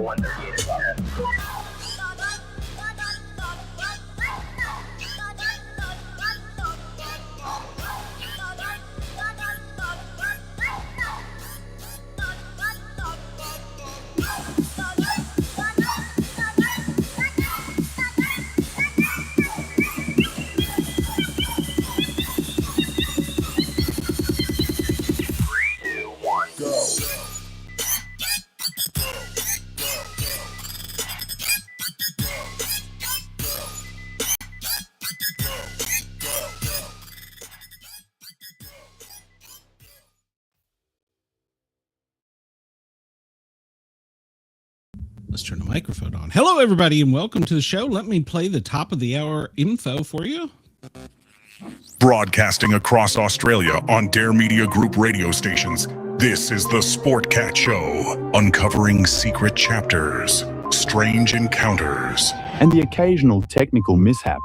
1:38 o'clock. Let's turn the microphone on. Hello, everybody, and welcome to the show. Let me play the top of the hour info for you. Broadcasting across Australia on Dare Media Group radio stations, this is the Sportcat Show, uncovering secret chapters, strange encounters, and the occasional technical mishap.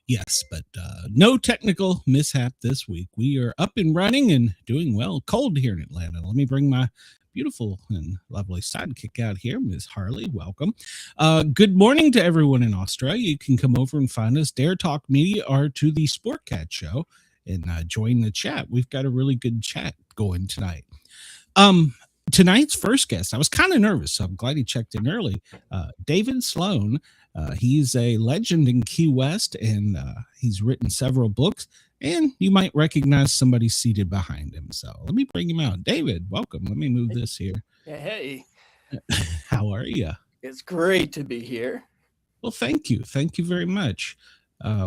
Yes, but no technical mishap this week. We are up and running and doing well. Cold here in Atlanta. Let me bring my beautiful and lovely sidekick out here, Ms. Harley. Welcome. Good morning to everyone in Australia. You can come over and find us, Dare Talk Media, or to the Sportcat Show, and join the chat. We've got a really good chat going tonight. Tonight's first guest, I was kind of nervous, so I'm glad he checked in early. David Sloan. He's a legend in Key West, and he's written several books, and you might recognize somebody seated behind him. So let me bring him out. David, welcome. Let me move this here. Hey. How are you? It's great to be here. Well, thank you. Thank you very much.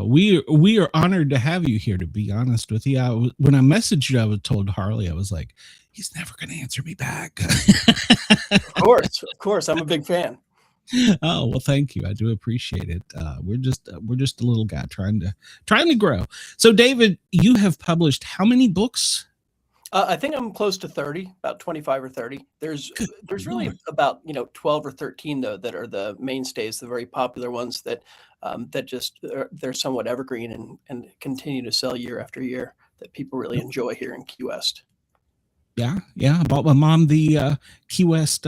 We are honored to have you here, to be honest with you. When I messaged you, I was told Harley, I was like, he's never going to answer me back. Of course. I'm a big fan. Oh, well, thank you. I do appreciate it. We're just a little guy trying to grow. So, David, you have published how many books? I think I'm close to 30, about 25 or 30. There's really about 12 or 13 though that are the mainstays, the very popular ones that they're somewhat evergreen and continue to sell year after year, that people really enjoy here in Key West. Yeah. I bought my mom the Key West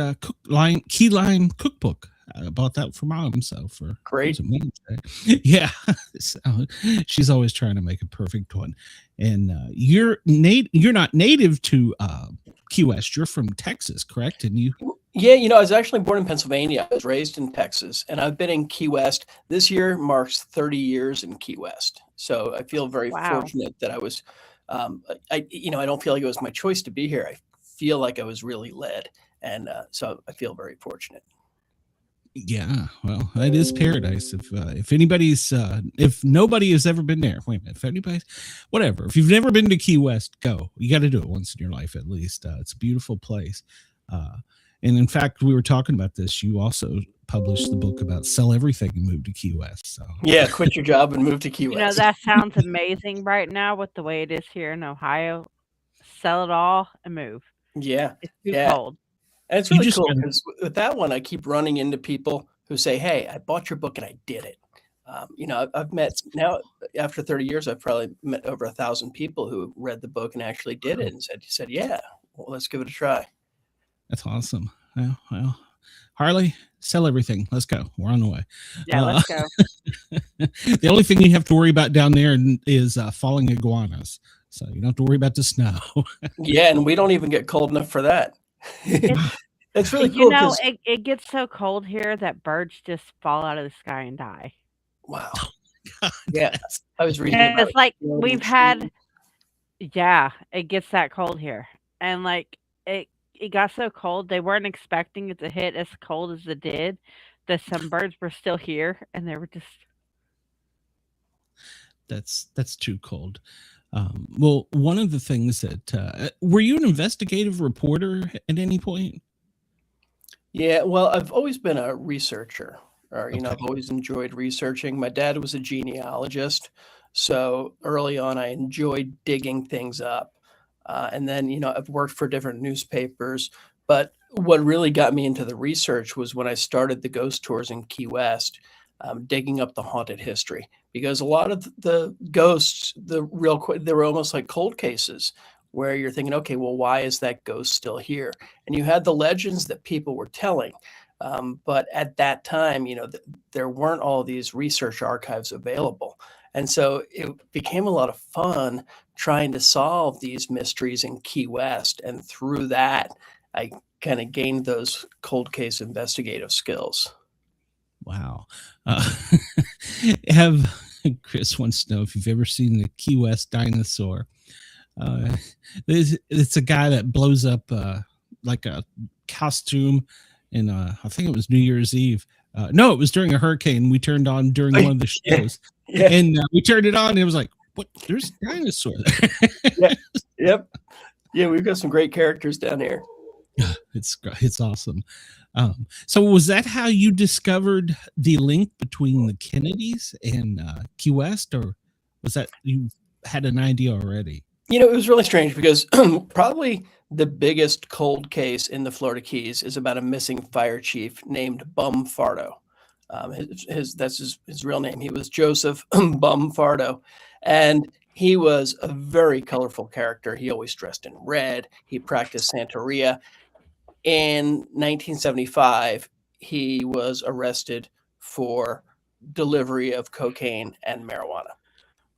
Key Lime cookbook. I bought that for mom, so for great. Yeah, so she's always trying to make a perfect one. And you're not native to Key West. You're from Texas, correct? And you? Yeah, I was actually born in Pennsylvania. I was raised in Texas, and I've been in Key West. This year marks 30 years in Key West. So I feel very fortunate that I was. I don't feel like it was my choice to be here. I feel like I was really led, and so I feel very fortunate. Yeah, well, that is paradise. If anybody's, if nobody has ever been there, wait a minute, if anybody's, whatever, if you've never been to Key West, go. You got to do it once in your life at least. It's a beautiful place. And in fact, we were talking about this. You also published the book about sell everything and move to Key West. So yeah, quit your job and move to Key West. That sounds amazing right now with the way it is here in Ohio. Sell it all and move. Yeah, it's too cold. And it's really cool because with that one, I keep running into people who say, hey, I bought your book and I did it. I've met now after 30 years, I've probably met over 1,000 people who read the book and actually did it and said, yeah, well, let's give it a try. That's awesome. Well, Harley, sell everything. Let's go. We're on the way. Yeah, let's go. The only thing you have to worry about down there is falling iguanas. So you don't have to worry about the snow. Yeah, and we don't even get cold enough for that. It's really cool. It gets so cold here that birds just fall out of the sky and die. Wow. Yeah, I was reading. And it's like we've had. Yeah, it gets that cold here, and like it got so cold they weren't expecting it to hit as cold as it did. That some birds were still here, and they were just. That's too cold. Well, one of the things that were you an investigative reporter at any point? Yeah, well, I've always been a researcher, or Okay. I've always enjoyed researching. My dad was a genealogist, so early on I enjoyed digging things up. And then, I've worked for different newspapers, but what really got me into the research was when I started the ghost tours in Key West, digging up the haunted history, because a lot of the ghosts, they were almost like cold cases where you're thinking, okay, well, why is that ghost still here? And you had the legends that people were telling. But at that time, there weren't all these research archives available. And so it became a lot of fun trying to solve these mysteries in Key West. And through that, I kind of gained those cold case investigative skills. Wow. Have Chris wants to know if you've ever seen the Key West dinosaur. It's a guy that blows up like a costume in I think it was New Year's Eve. No, it was during a hurricane. We turned on during one of the shows, and we turned it on. And it was like, what? There's a dinosaur there. Yep. Yeah, we've got some great characters down here. It's awesome. So was that how you discovered the link between the Kennedys and Key West, or was that you had an idea already? It was really strange because probably the biggest cold case in the Florida Keys is about a missing fire chief named Bum Fardo. That's his real name. He was Joseph Bum Fardo, and he was a very colorful character. He always dressed in red. He practiced Santeria. In 1975, he was arrested for delivery of cocaine and marijuana.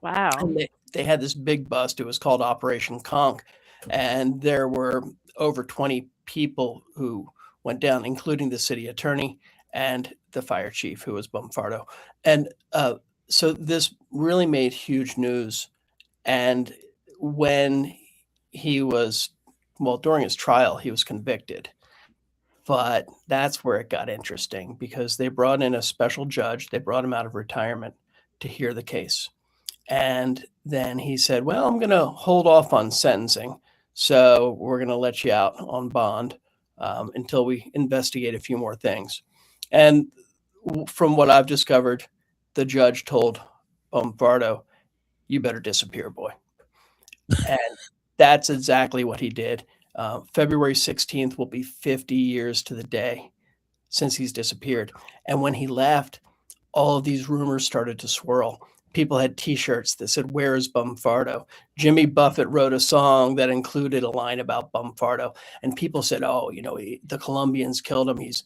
Wow. And they had this big bust. It was called Operation Conch. And there were over 20 people who went down, including the city attorney and the fire chief, who was Bum Fardo. And so this really made huge news. And when he was, during his trial, he was convicted. But that's where it got interesting, because they brought in a special judge. They brought him out of retirement to hear the case. And then he said, well, I'm going to hold off on sentencing. So we're going to let you out on bond until we investigate a few more things. And from what I've discovered, the judge told Fardo, you better disappear, boy. And that's exactly what he did. February 16th will be 50 years to the day since he's disappeared. And when he left, all of these rumors started to swirl. People had T-shirts that said, "Where is Bum Fardo?" Jimmy Buffett wrote a song that included a line about Bum Fardo. And people said, oh, the Colombians killed him. He's,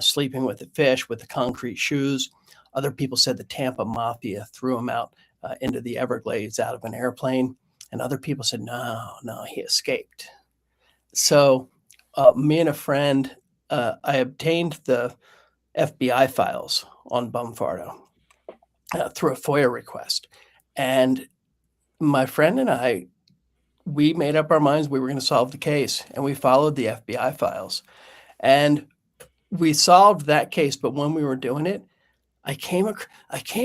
sleeping with the fish with the concrete shoes. Other people said the Tampa Mafia threw him out into the Everglades out of an airplane. And other people said, no, he escaped. So me and a friend, I obtained the FBI files on Bum Fardo through a FOIA request. And my friend and I, we made up our minds we were going to solve the case, and we followed the FBI files. And we solved that case, but when we were doing it, I came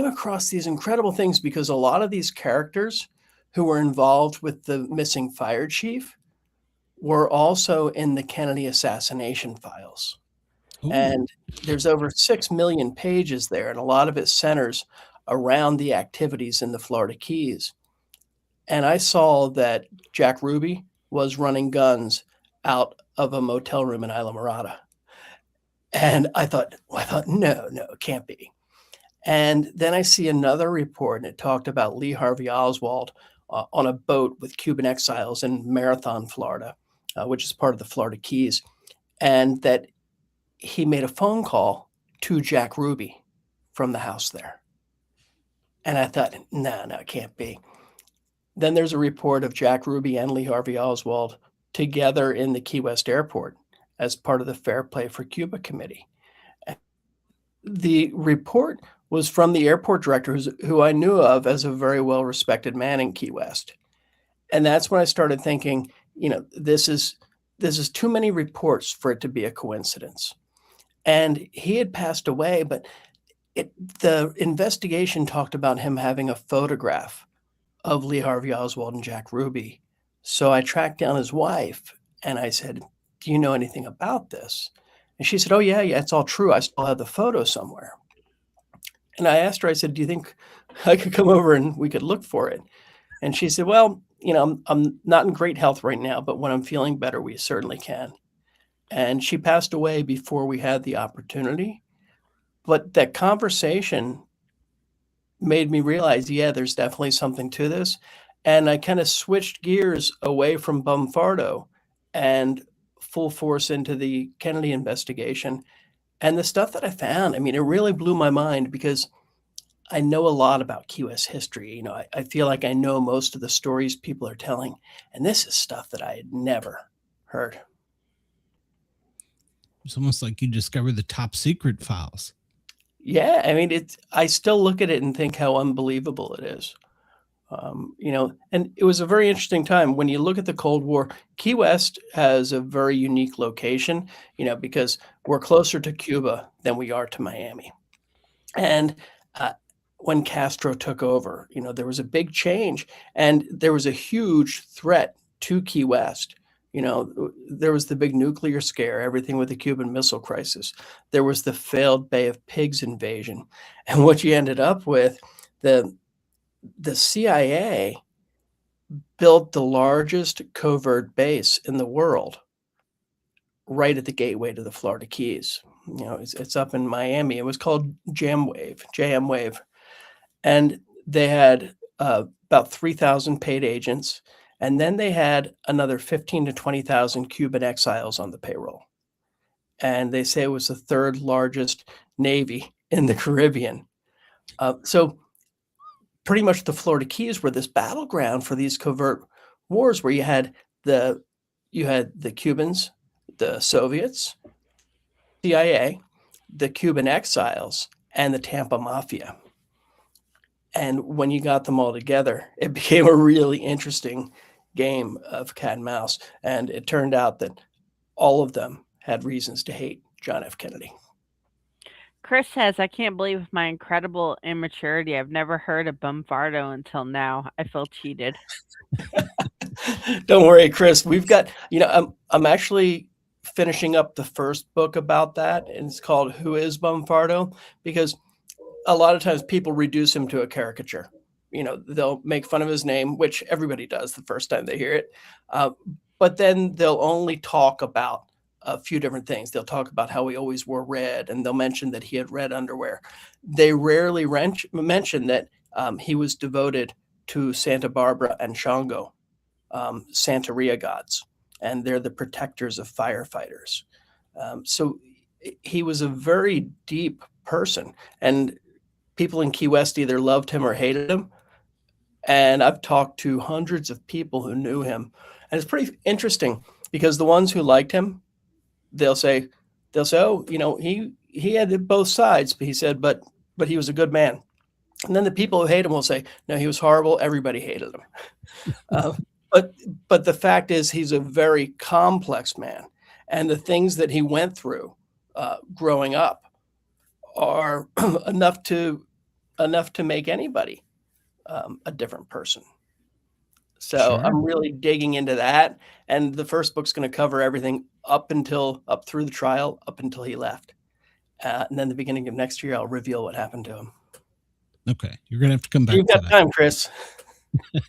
across these incredible things, because a lot of these characters who were involved with the missing fire chief were also in the Kennedy assassination files. Ooh. And there's over 6 million pages there, and a lot of it centers around the activities in the Florida Keys. And I saw that Jack Ruby was running guns out of a motel room in Isla Mirada. And I thought, no, it can't be. And then I see another report, and it talked about Lee Harvey Oswald on a boat with Cuban exiles in Marathon, Florida, which is part of the Florida Keys, and that he made a phone call to Jack Ruby from the house there. And I thought, no, it can't be. Then there's a report of Jack Ruby and Lee Harvey Oswald together in the Key West airport as part of the Fair Play for Cuba committee. The report was from the airport director, who I knew of as a very well-respected man in Key West. And that's when I started thinking, this is too many reports for it to be a coincidence. And he had passed away, but the investigation talked about him having a photograph of Lee Harvey Oswald and Jack Ruby. So I tracked down his wife, and I said, do you know anything about this? And she said, oh, yeah, it's all true. I still have the photo somewhere. And I asked her, I said, do you think I could come over and we could look for it? And she said, well, I'm not in great health right now, but when I'm feeling better, we certainly can. And she passed away before we had the opportunity. But that conversation made me realize, there's definitely something to this. And I kind of switched gears away from Bum Fardo and full force into the Kennedy investigation. And the stuff that I found, I mean, it really blew my mind because I know a lot about Key West history. I feel like I know most of the stories people are telling. And this is stuff that I had never heard. It's almost like you discovered the top secret files. Yeah, I mean, I still look at it and think how unbelievable it is. And it was a very interesting time when you look at the Cold War. Key West has a very unique location, because we're closer to Cuba than we are to Miami. And when Castro took over, there was a big change, and there was a huge threat to Key West. There was the big nuclear scare, everything with the Cuban Missile Crisis. There was the failed Bay of Pigs invasion. And what you ended up with, the CIA built the largest covert base in the world right at the gateway to the Florida Keys. It's up in Miami. It was called JM Wave. And they had about 3,000 paid agents. And then they had another 15 to 20,000 Cuban exiles on the payroll. And they say it was the third largest Navy in the Caribbean. So pretty much the Florida Keys were this battleground for these covert wars where you had the Cubans, the Soviets, CIA, the Cuban exiles, and the Tampa Mafia. And when you got them all together, it became a really interesting game of cat and mouse. And it turned out that all of them had reasons to hate John F. Kennedy. Chris says, I can't believe my incredible immaturity. I've never heard of Bum Fardo until now. I feel cheated. Don't worry, Chris. We've got, I'm actually finishing up the first book about that, and it's called Who is Bum Fardo? Because a lot of times people reduce him to a caricature. They'll make fun of his name, which everybody does the first time they hear it. But then they'll only talk about a few different things. They'll talk about how he always wore red, and they'll mention that he had red underwear. They rarely mention that he was devoted to Santa Barbara and Shango, Santeria gods, and they're the protectors of firefighters. So he was a very deep person, and people in Key West either loved him or hated him. And I've talked to hundreds of people who knew him, and it's pretty interesting because the ones who liked him, they'll say, oh, he had both sides, but he said, but he was a good man. And then the people who hate him will say, no, he was horrible. Everybody hated him. But the fact is, he's a very complex man, and the things that he went through growing up are enough to make anybody a different person. So Sure. I'm really digging into that. And the first book's going to cover everything up through the trial, up until he left. And then the beginning of next year, I'll reveal what happened to him. Okay. You're going to have to come back. You've got time, Chris.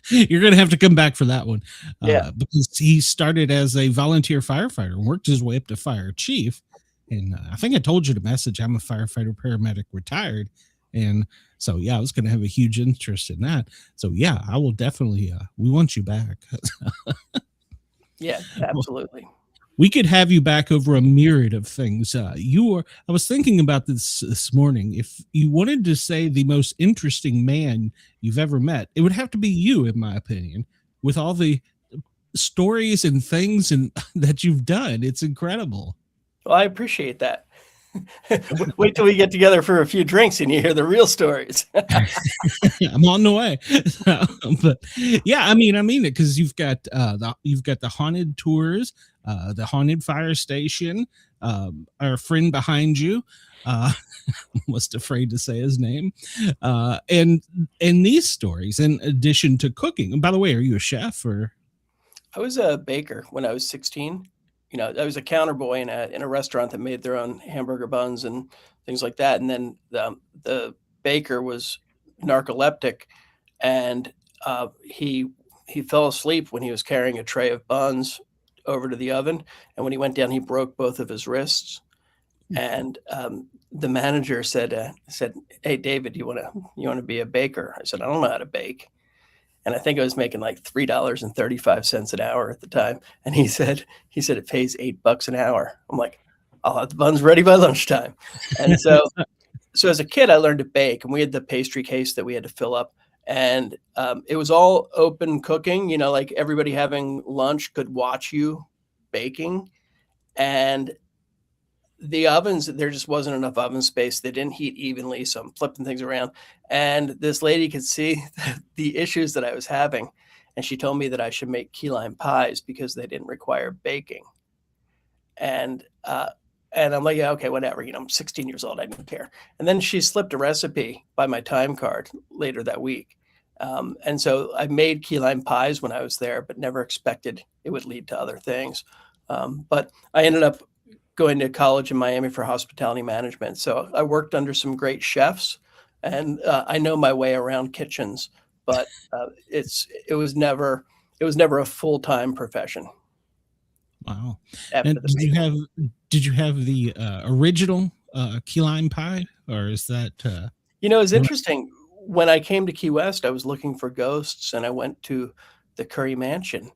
You're going to have to come back for that one. Yeah. Because he started as a volunteer firefighter and worked his way up to fire chief. And I think I told you the message. I'm a firefighter, paramedic, retired. And so, I was going to have a huge interest in that. So, I will definitely, we want you back. Yeah, absolutely. We could have you back over a myriad of things. I was thinking about this morning. If you wanted to say the most interesting man you've ever met, it would have to be you, in my opinion, with all the stories and things that you've done. It's incredible. Well, I appreciate that. Wait till we get together for a few drinks and you hear the real stories. I'm on the way. But I mean it, because you've got the haunted tours, the haunted fire station, our friend behind you, almost afraid to say his name, and these stories, in addition to cooking. And by the way, are you a chef or? I was a baker when I was 16. I was a counter boy in a restaurant that made their own hamburger buns and things like that. And then the baker was narcoleptic, and he fell asleep when he was carrying a tray of buns over to the oven. And when he went down, he broke both of his wrists. And the manager said, "Hey, David, you want to be a baker?" I said, "I don't know how to bake." and I think I was making like $3.35 an hour at the time. And he said it pays $8 an hour. I'm like, I'll have the buns ready by lunchtime. And so as a kid, I learned to bake, and we had the pastry case that we had to fill up. And it was all open cooking, like everybody having lunch could watch you baking. And the ovens, there just wasn't enough oven space. They didn't heat evenly. So I'm flipping things around. And this lady could see the issues that I was having. And she told me that I should make key lime pies because they didn't require baking. And I'm like, yeah, okay, whatever. I'm 16 years old. I didn't care. And then she slipped a recipe by my time card later that week. And so I made key lime pies when I was there, but never expected it would lead to other things. But I ended up going to college in Miami for hospitality management. So I worked under some great chefs, and I know my way around kitchens, but it was never a full-time profession. Wow. And did you have the original key lime pie, or is that it's interesting. When I came to Key West, I was looking for ghosts, and I went to the Curry Mansion,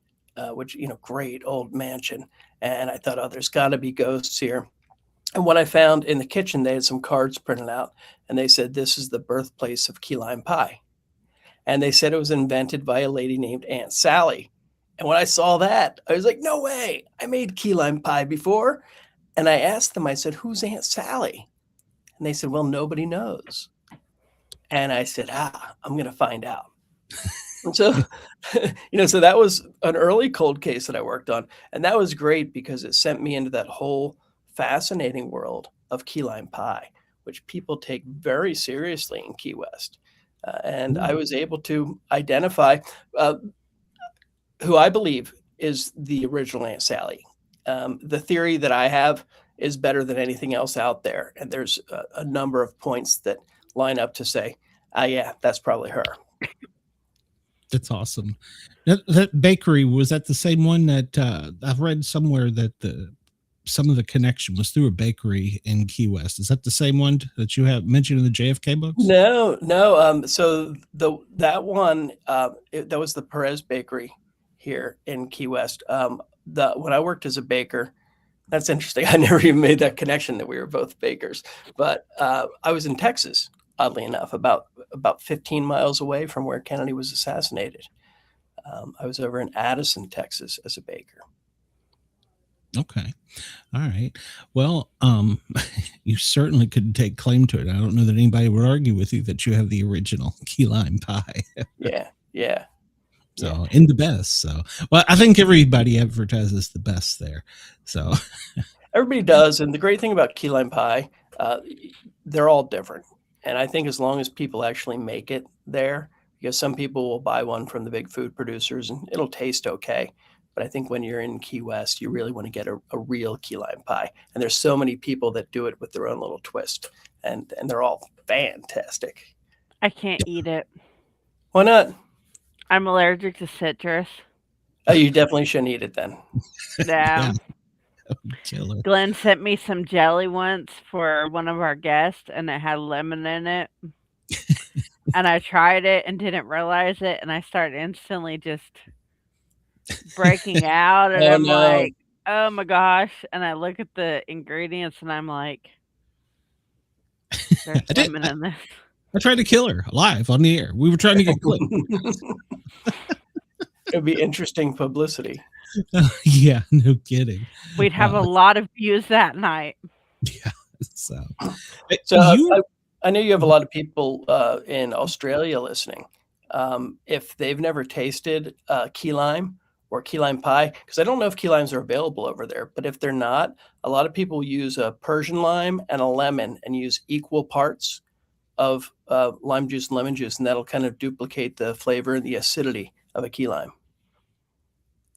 which, great old mansion. And I thought, oh, there's got to be ghosts here. And what I found in the kitchen, they had some cards printed out, and they said, this is the birthplace of key lime pie. And they said it was invented by a lady named Aunt Sally. And when I saw that, I was like, no way, I made key lime pie before. And I asked them, I said, who's Aunt Sally? And they said, well, nobody knows. And I said, I'm going to find out. And so, so that was an early cold case that I worked on. And that was great because it sent me into that whole fascinating world of key lime pie, which people take very seriously in Key West. And I was able to identify who I believe is the original Aunt Sally. The theory that I have is better than anything else out there. And there's a number of points that line up to say, yeah, that's probably her. That's awesome. That bakery, was that the same one that I've read somewhere that some of the connection was through a bakery in Key West? Is that the same one that you have mentioned in the JFK books? No. So that one, that was the Perez Bakery here in Key West. When I worked as a baker, that's interesting. I never even made that connection that we were both bakers. But I was in Texas, oddly enough, about 15 miles away from where Kennedy was assassinated. I was over in Addison, Texas, as a baker. Okay. All right. Well, you certainly could take claim to it. I don't know that anybody would argue with you that you have the original key lime pie. Yeah. So in the best. So, well, I think everybody advertises the best there. So everybody does. And the great thing about key lime pie, they're all different. And I think as long as people actually make it there, because some people will buy one from the big food producers and it'll taste okay. But I think when you're in Key West, you really want to get a real key lime pie. And there's so many people that do it with their own little twist. And they're all fantastic. I can't eat it. Why not? I'm allergic to citrus. Oh, you definitely shouldn't eat it then. Yeah. Killer. Glenn sent me some jelly once for one of our guests, and it had lemon in it. And I tried it and didn't realize it, and I started instantly just breaking out, and I'm like, oh my gosh. And I look at the ingredients, and I'm like, there's lemon in this. I tried to kill her live on the air. We were trying to get clipped. It'd be interesting publicity. Yeah, no kidding. We'd have a lot of views that night. Yeah. So I know you have a lot of people in Australia listening. If they've never tasted key lime or key lime pie, because I don't know if key limes are available over there, but if they're not, a lot of people use a Persian lime and a lemon and use equal parts of lime juice and lemon juice, and that'll kind of duplicate the flavor and the acidity of a key lime.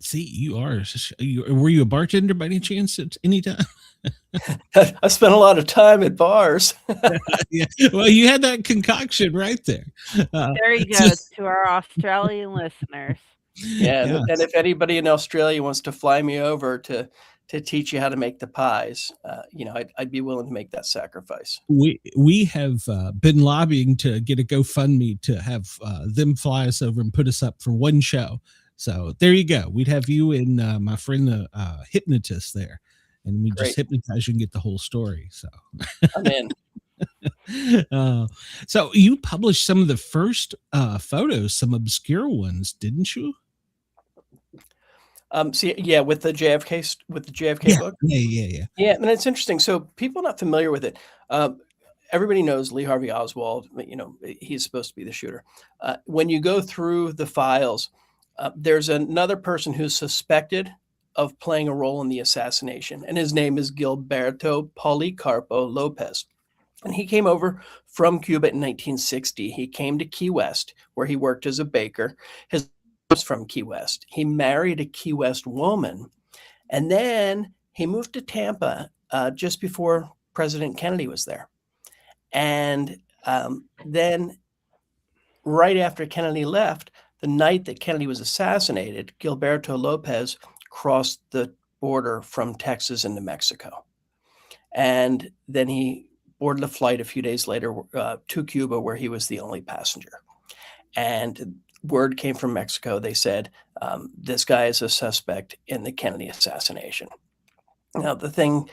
See, were you a bartender by any chance at any time? I spent a lot of time at bars. Yeah. Well, you had that concoction right there. There you go, to our Australian listeners. Yeah, and if anybody in Australia wants to fly me over to to teach you how to make the pies, I'd be willing to make that sacrifice. We have been lobbying to get a GoFundMe to have them fly us over and put us up for one show. So there you go. We'd have you and my friend the hypnotist there, and we just hypnotize you and get the whole story. So I'm in. So you published some of the first photos, some obscure ones, didn't you? With the JFK book. Yeah. And it's interesting. So people not familiar with it. Everybody knows Lee Harvey Oswald. He's supposed to be the shooter. When you go through the files, there's another person who's suspected of playing a role in the assassination, and his name is Gilberto Policarpo Lopez. And he came over from Cuba in 1960. He came to Key West, where he worked as a baker. His was from Key West. He married a Key West woman, and then he moved to Tampa just before President Kennedy was there. And then right after Kennedy left, the night that Kennedy was assassinated, Gilberto Lopez crossed the border from Texas into Mexico. And then he boarded a flight a few days later to Cuba, where he was the only passenger. And word came from Mexico. They said, this guy is a suspect in the Kennedy assassination. Now, the thing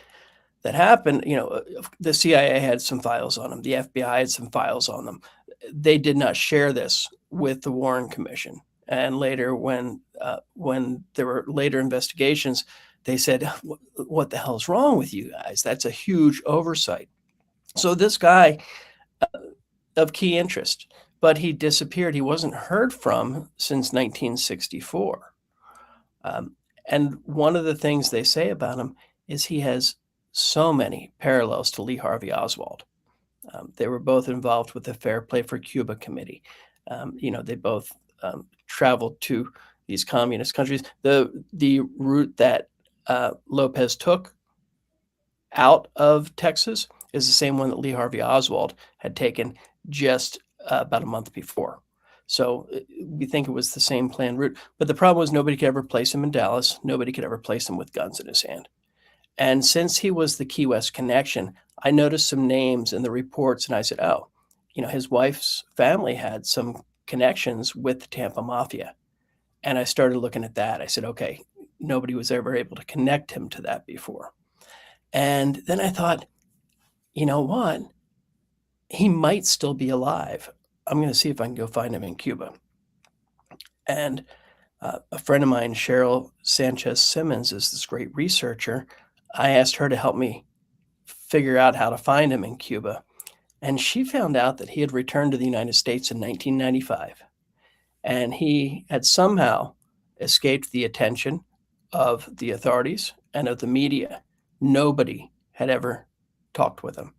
that happened, the CIA had some files on him. The FBI had some files on them. They did not share this with the Warren Commission. And later, when there were later investigations, they said, what the hell's wrong with you guys? That's a huge oversight. So this guy of key interest, but he disappeared. He wasn't heard from since 1964. And one of the things they say about him is he has so many parallels to Lee Harvey Oswald. They were both involved with the Fair Play for Cuba Committee. They both traveled to these communist countries. The route that Lopez took out of Texas is the same one that Lee Harvey Oswald had taken just about a month before. So we think it was the same planned route. But the problem was nobody could ever place him in Dallas. Nobody could ever place him with guns in his hand. And since he was the Key West connection, I noticed some names in the reports, and I said, oh, his wife's family had some connections with the Tampa Mafia. And I started looking at that. I said, okay, nobody was ever able to connect him to that before. And then I thought, you know what? He might still be alive. I'm going to see if I can go find him in Cuba. And a friend of mine, Cheryl Sanchez Simmons, is this great researcher. I asked her to help me figure out how to find him in Cuba. And she found out that he had returned to the United States in 1995. And he had somehow escaped the attention of the authorities and of the media. Nobody had ever talked with him.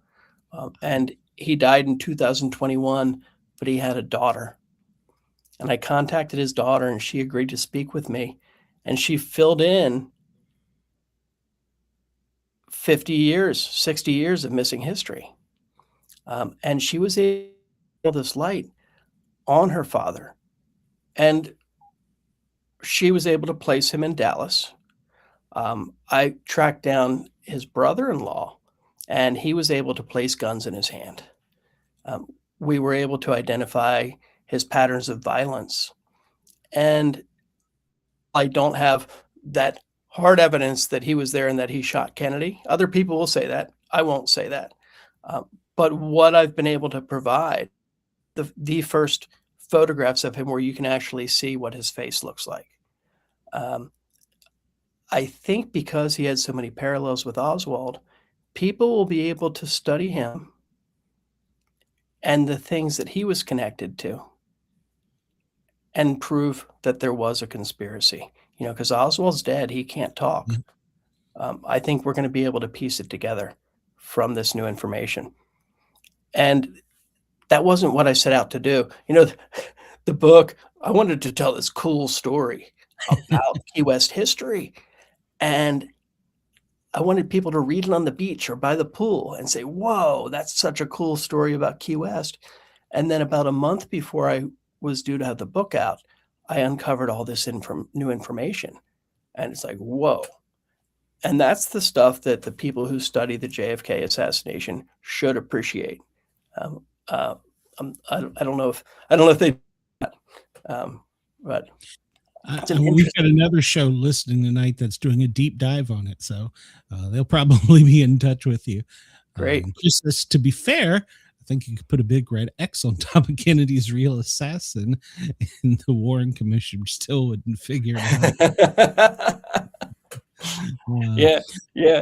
And he died in 2021, but he had a daughter. And I contacted his daughter, and she agreed to speak with me. And she filled in 50 years, 60 years of missing history. And she was able to put this light on her father. And she was able to place him in Dallas. I tracked down his brother-in-law, and he was able to place guns in his hand. We were able to identify his patterns of violence. And I don't have that hard evidence that he was there and that he shot Kennedy. Other people will say that. I won't say that. But what I've been able to provide, the first photographs of him where you can actually see what his face looks like. I think because he had so many parallels with Oswald, people will be able to study him and the things that he was connected to and prove that there was a conspiracy. Because Oswald's dead, he can't talk. I think we're going to be able to piece it together from this new information. And that wasn't what I set out to do. The book, I wanted to tell this cool story about Key West history. And I wanted people to read it on the beach or by the pool and say, whoa, that's such a cool story about Key West. And then about a month before I was due to have the book out, I uncovered all this new information. And it's like, whoa. And that's the stuff that the people who study the JFK assassination should appreciate. I don't know if they, but we've got another show listening tonight that's doing a deep dive on it, so they'll probably be in touch with you. Great. Just as, to be fair, I think you could put a big red X on top of Kennedy's real assassin, and the Warren Commission still wouldn't figure it out. Yeah.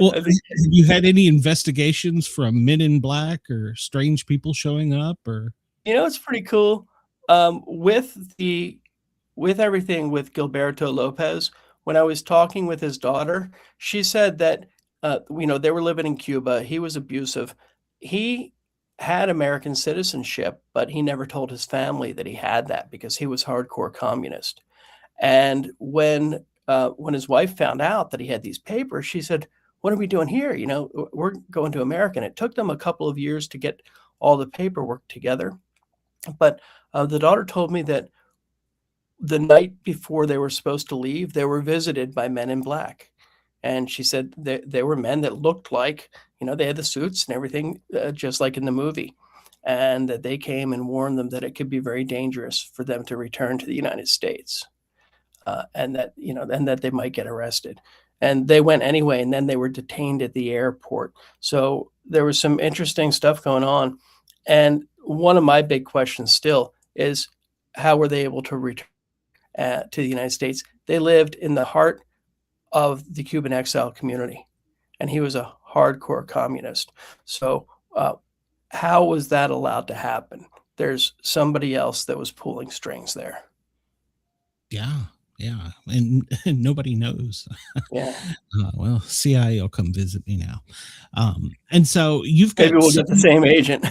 Well, have you had any investigations from Men in Black or strange people showing up, or? It's pretty cool. With everything with Gilberto Lopez, when I was talking with his daughter, she said that they were living in Cuba. He was abusive. He had American citizenship, but he never told his family that he had that because he was hardcore communist. And when his wife found out that he had these papers, she said, "What are we doing here? We're going to America." And it took them a couple of years to get all the paperwork together. But the daughter told me that the night before they were supposed to leave, they were visited by Men in Black. And she said they were men that looked like, they had the suits and everything, just like in the movie. And that they came and warned them that it could be very dangerous for them to return to the United States. And that they might get arrested. And they went anyway, and then they were detained at the airport. So there was some interesting stuff going on. And one of my big questions still is, how were they able to return to the United States? They lived in the heart of the Cuban exile community, and he was a hardcore communist. So how was that allowed to happen? There's somebody else that was pulling strings there. Yeah, and nobody knows. Yeah. Well, CIA will come visit me now. And so you've got, maybe we'll get the same agent.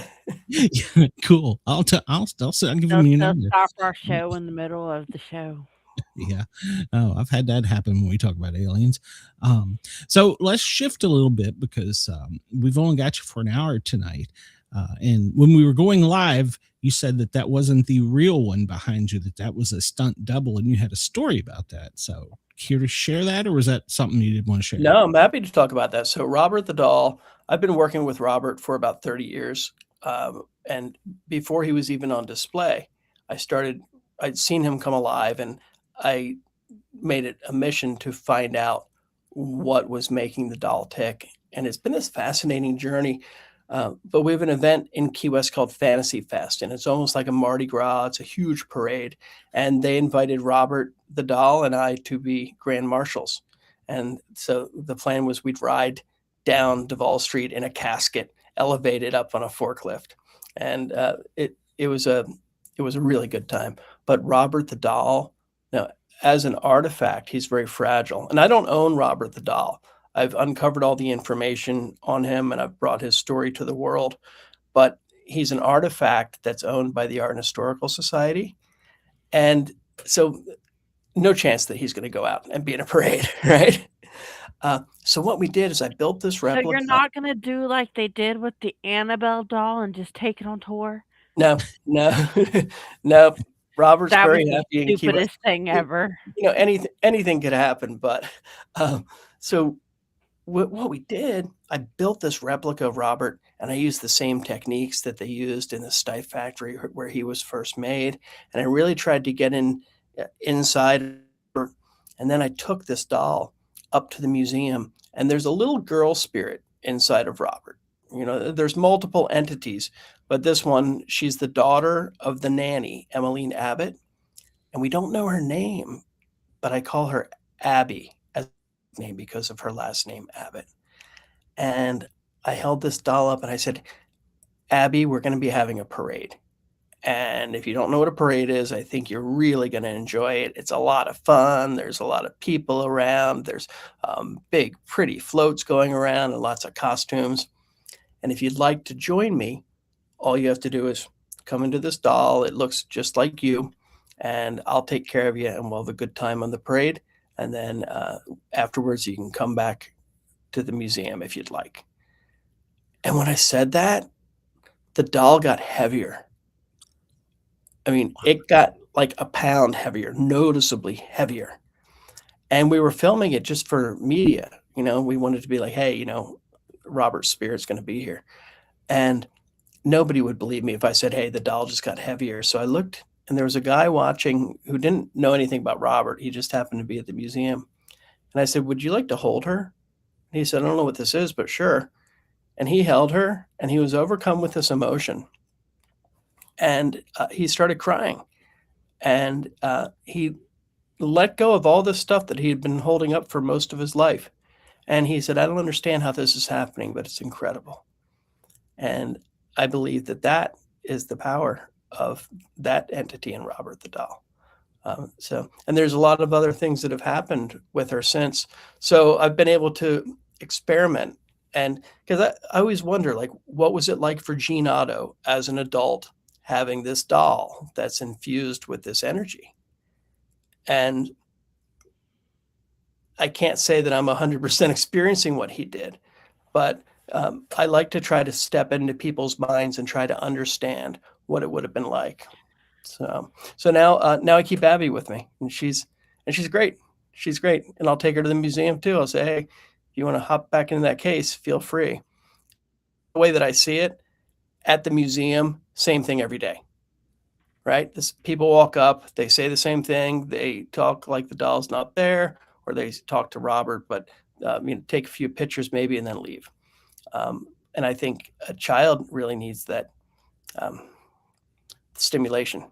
Yeah, cool. I'll give him your number. Stop our show in the middle of the show. Yeah. Oh, I've had that happen when we talk about aliens. So let's shift a little bit, because we've only got you for an hour tonight. And when we were going live, you said that wasn't the real one behind you, that was a stunt double, and you had a story about that. So here to share that, or was that something you didn't want to share? No, I'm happy to talk about that. So Robert the Doll, I've been working with Robert for about 30 years. And before he was even on display, I'd seen him come alive, and I made it a mission to find out what was making the doll tick. And it's been this fascinating journey. But we have an event in Key West called Fantasy Fest, and it's almost like a Mardi Gras. It's a huge parade, and they invited Robert the Doll and I to be grand marshals. And so the plan was we'd ride down Duval Street in a casket, elevated up on a forklift, and it was a really good time. But Robert the Doll, as an artifact, he's very fragile, and I don't own Robert the Doll. I've uncovered all the information on him, and I've brought his story to the world, but he's an artifact that's owned by the Art and Historical Society. And so no chance that he's going to go out and be in a parade, right? So what we did is I built this replica. So you're not going to do like they did with the Annabelle doll and just take it on tour? No. Robert's that very was happy. The stupidest thing ever. Anything could happen, but so what we did, I built this replica of Robert, and I used the same techniques that they used in the Stife factory where he was first made. And I really tried to get inside. And then I took this doll up to the museum, and there's a little girl spirit inside of Robert. There's multiple entities, but this one, she's the daughter of the nanny, Emmeline Abbott. And we don't know her name, but I call her Abby as a name because of her last name, Abbott. And I held this doll up and I said, "Abby, we're going to be having a parade. And if you don't know what a parade is, I think you're really going to enjoy it. It's a lot of fun. There's a lot of people around. There's big, pretty floats going around and lots of costumes. And if you'd like to join me, all you have to do is come into this doll. It looks just like you, and I'll take care of you, and we'll have a good time on the parade. And then afterwards, you can come back to the museum if you'd like." And when I said that, the doll got heavier. I mean, it got like a pound heavier, noticeably heavier. And we were filming it just for media. We wanted to be like, hey, Robert's spirit's going to be here. And nobody would believe me if I said, hey, the doll just got heavier. So I looked, and there was a guy watching who didn't know anything about Robert. He just happened to be at the museum. And I said, would you like to hold her? And he said, I don't know what this is, but sure. And he held her, and he was overcome with this emotion. And he started crying. And he let go of all this stuff that he had been holding up for most of his life. And he said, I don't understand how this is happening, but it's incredible. And I believe that is the power of that entity in Robert the doll. And there's a lot of other things that have happened with her since. So I've been able to experiment. And because I always wonder, like, what was it like for Gene Otto as an adult having this doll that's infused with this energy? And I can't say that I'm 100% experiencing what he did, but I like to try to step into people's minds and try to understand what it would have been like. So now I keep Abby with me, and she's great. She's great. And I'll take her to the museum too. I'll say, hey, if you want to hop back into that case, feel free. The way that I see it at the museum, same thing every day, right? People walk up, they say the same thing. They talk like the doll's not there, or they talk to Robert, but take a few pictures maybe and then leave. And I think a child really needs that stimulation.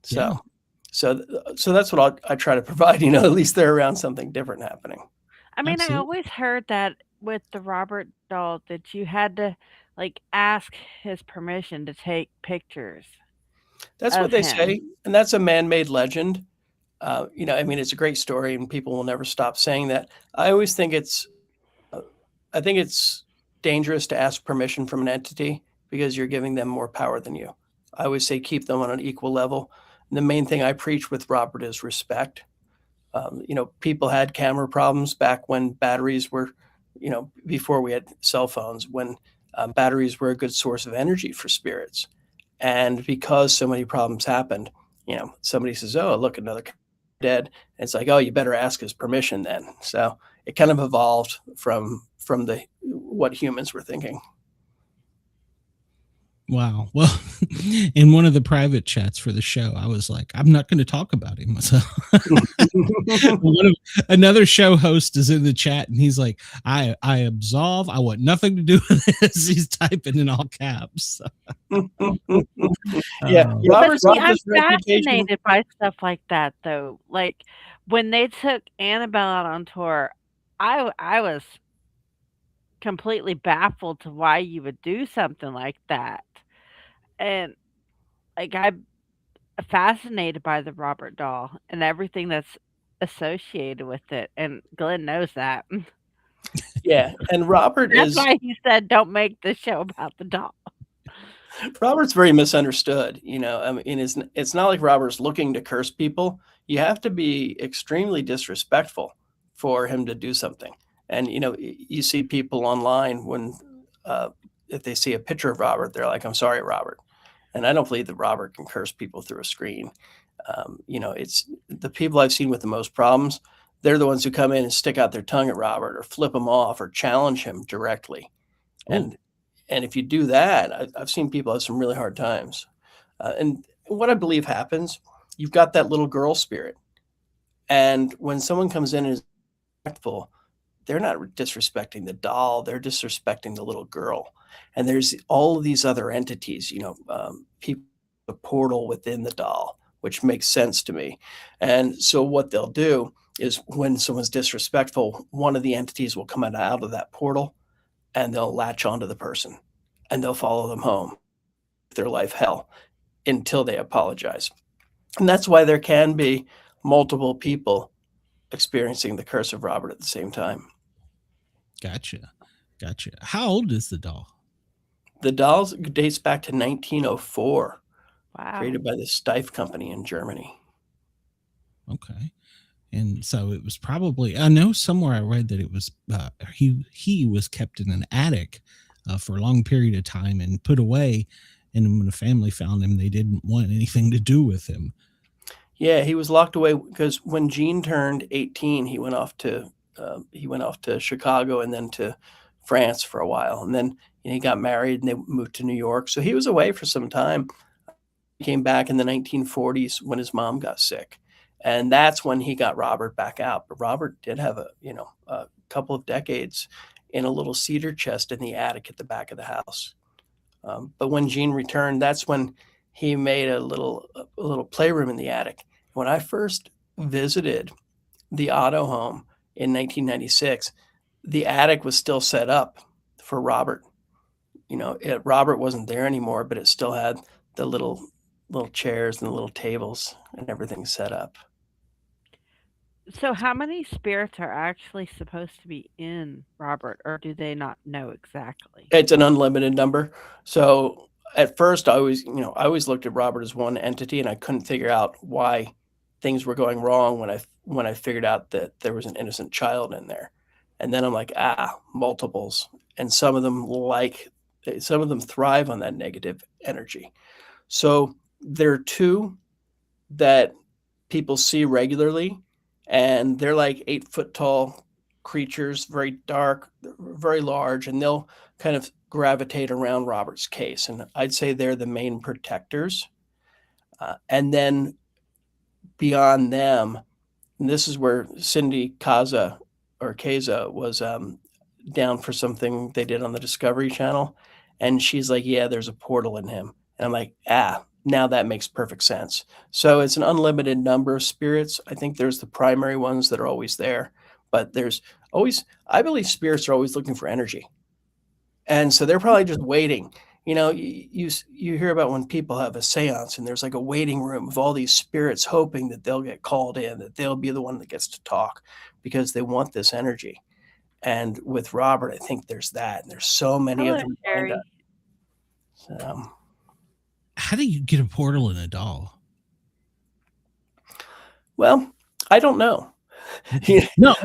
So that's what I try to provide, at least they're around something different happening. I mean, Absolutely. I always heard that with the Robert doll that you had to ask his permission to take pictures. That's what they say. And that's a man-made legend. It's a great story, and people will never stop saying that. I always think it's dangerous to ask permission from an entity because you're giving them more power than you. I always say keep them on an equal level. And the main thing I preach with Robert is respect. People had camera problems back when batteries were, before we had cell phones, when batteries were a good source of energy for spirits. And because so many problems happened, somebody says, oh, look, another dead. And it's like, oh, you better ask his permission then. So it kind of evolved from what humans were thinking. Wow. Well, in one of the private chats for the show, I was like, I'm not going to talk about him. So another show host is in the chat, and he's like, I absolve. I want nothing to do with this. He's typing in all caps. Yeah. I'm fascinated by stuff like that, though. Like when they took Annabelle out on tour, I was completely baffled to why you would do something like that. And I'm fascinated by the Robert doll and everything that's associated with it. And Glenn knows that. Yeah. And Robert That's why he said, don't make the show about the doll. Robert's very misunderstood. It's not like Robert's looking to curse people. You have to be extremely disrespectful for him to do something. And, you see people online when, if they see a picture of Robert, they're like, I'm sorry, Robert. And I don't believe that Robert can curse people through a screen. It's the people I've seen with the most problems. They're the ones who come in and stick out their tongue at Robert or flip him off or challenge him directly. And if you do that, I've seen people have some really hard times. And what I believe happens, you've got that little girl spirit. And when someone comes in and is respectful, they're not disrespecting the doll, they're disrespecting the little girl. And there's all of these other entities, people, the portal within the doll, which makes sense to me. And so what they'll do is when someone's disrespectful, one of the entities will come out of that portal and they'll latch onto the person and they'll follow them home, their life hell, until they apologize. And that's why there can be multiple people experiencing the curse of Robert at the same time. Gotcha. How old is the doll? The doll dates back to 1904. Wow. Created by the Steiff Company in Germany. Okay. And so it was probably, I know somewhere I read that it was, he was kept in an attic for a long period of time and put away. And when the family found him, they didn't want anything to do with him. Yeah, he was locked away because when Gene turned 18, he went off to he went off to Chicago and then to France for a while. And then he got married and they moved to New York. So he was away for some time. He came back in the 1940s when his mom got sick. And that's when he got Robert back out. But Robert did have a couple of decades in a little cedar chest in the attic at the back of the house. But when Gene returned, that's when he made a little playroom in the attic. When I first visited the Otto home in 1996, the attic was still set up for Robert. Robert wasn't there anymore, but it still had the little chairs and the little tables and everything set up. So how many spirits are actually supposed to be in Robert, or do they not know exactly? It's an unlimited number. So at first I always looked at Robert as one entity, and I couldn't figure out why things were going wrong when I figured out that there was an innocent child in there. And then I'm like, multiples. And some of them thrive on that negative energy. So there are two that people see regularly, and they're like 8-foot tall creatures, very dark, very large, and they'll kind of gravitate around Robert's case. And I'd say they're the main protectors. And then beyond them, and this is where Cindy Kaza was down for something they did on the Discovery Channel. And she's like, yeah, there's a portal in him. And I'm like, now that makes perfect sense. So it's an unlimited number of spirits. I think there's the primary ones that are always there, but I believe spirits are always looking for energy. And so they're probably just waiting. You hear about when people have a seance and there's like a waiting room of all these spirits hoping that they'll get called in, that they'll be the one that gets to talk because they want this energy. And with Robert, I think there's that. And there's so many of them. So, how do you get a portal in a doll? Well, I don't know. No,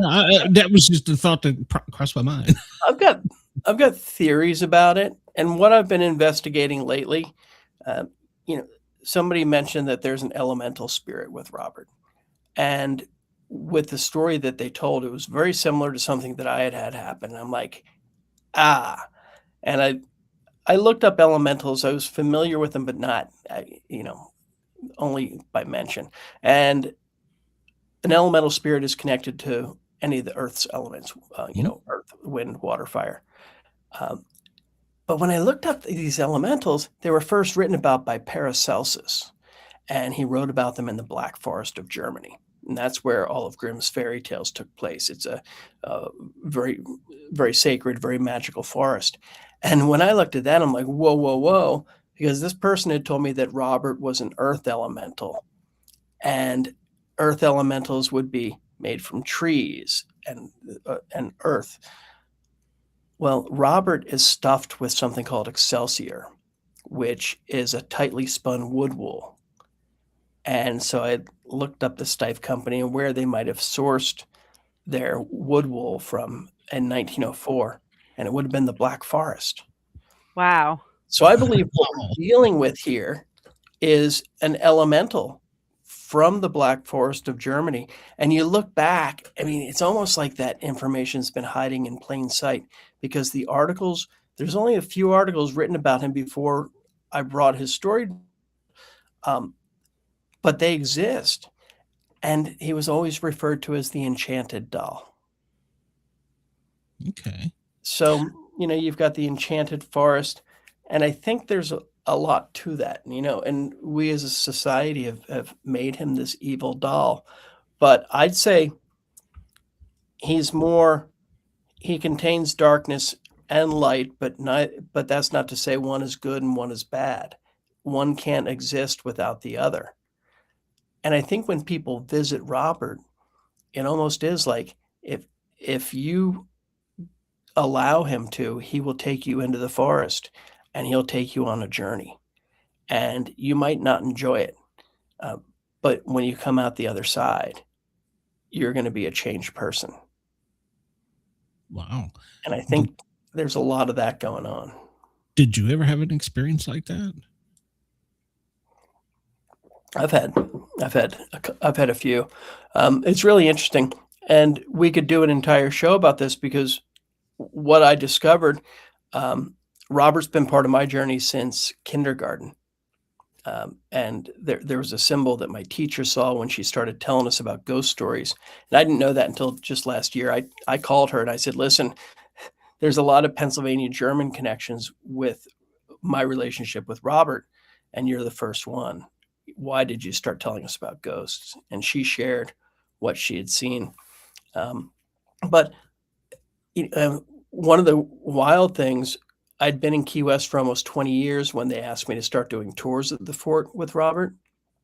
that was just a thought that crossed my mind. I've got theories about it, and what I've been investigating lately. Somebody mentioned that there's an elemental spirit with Robert, and with the story that they told, it was very similar to something that I had happen. And I'm like, and I looked up elementals. I was familiar with them, but not, only by mention. And an elemental spirit is connected to any of the Earth's elements, earth, wind, water, fire. But when I looked up these elementals, they were first written about by Paracelsus, and he wrote about them in the Black Forest of Germany. And that's where all of Grimm's fairy tales took place. It's a very, very sacred, very magical forest. And when I looked at that, I'm like, whoa, whoa, whoa, because this person had told me that Robert was an earth elemental, and earth elementals would be made from trees and earth. Well, Robert is stuffed with something called excelsior, which is a tightly spun wood wool. And so I looked up the Steiff Company and where they might have sourced their wood wool from in 1904, and it would have been the Black Forest. Wow. So I believe what we're dealing with here is an elemental from the Black Forest of Germany. And you look back, it's almost like that information's been hiding in plain sight, because the articles, there's only a few articles written about him before I brought his story. But they exist. And he was always referred to as the enchanted doll. Okay. So, you've got the enchanted forest. And I think there's a lot to that, and we as a society have made him this evil doll. But I'd say he contains darkness and light, but that's not to say one is good and one is bad. One can't exist without the other. And I think when people visit Robert, it almost is like if you allow him to, he will take you into the forest and he'll take you on a journey. And you might not enjoy it, but when you come out the other side, you're going to be a changed person. Wow. And I think there's a lot of that going on. Did you ever have an experience like that? I've had a few. It's really interesting. And we could do an entire show about this because what I discovered, Robert's been part of my journey since kindergarten. And there was a symbol that my teacher saw when she started telling us about ghost stories. And I didn't know that until just last year. I called her and I said, listen, there's a lot of Pennsylvania German connections with my relationship with Robert, and you're the first one. Why did you start telling us about ghosts? And she shared what she had seen. But one of the wild things, I'd been in Key West for almost 20 years when they asked me to start doing tours of the fort with Robert.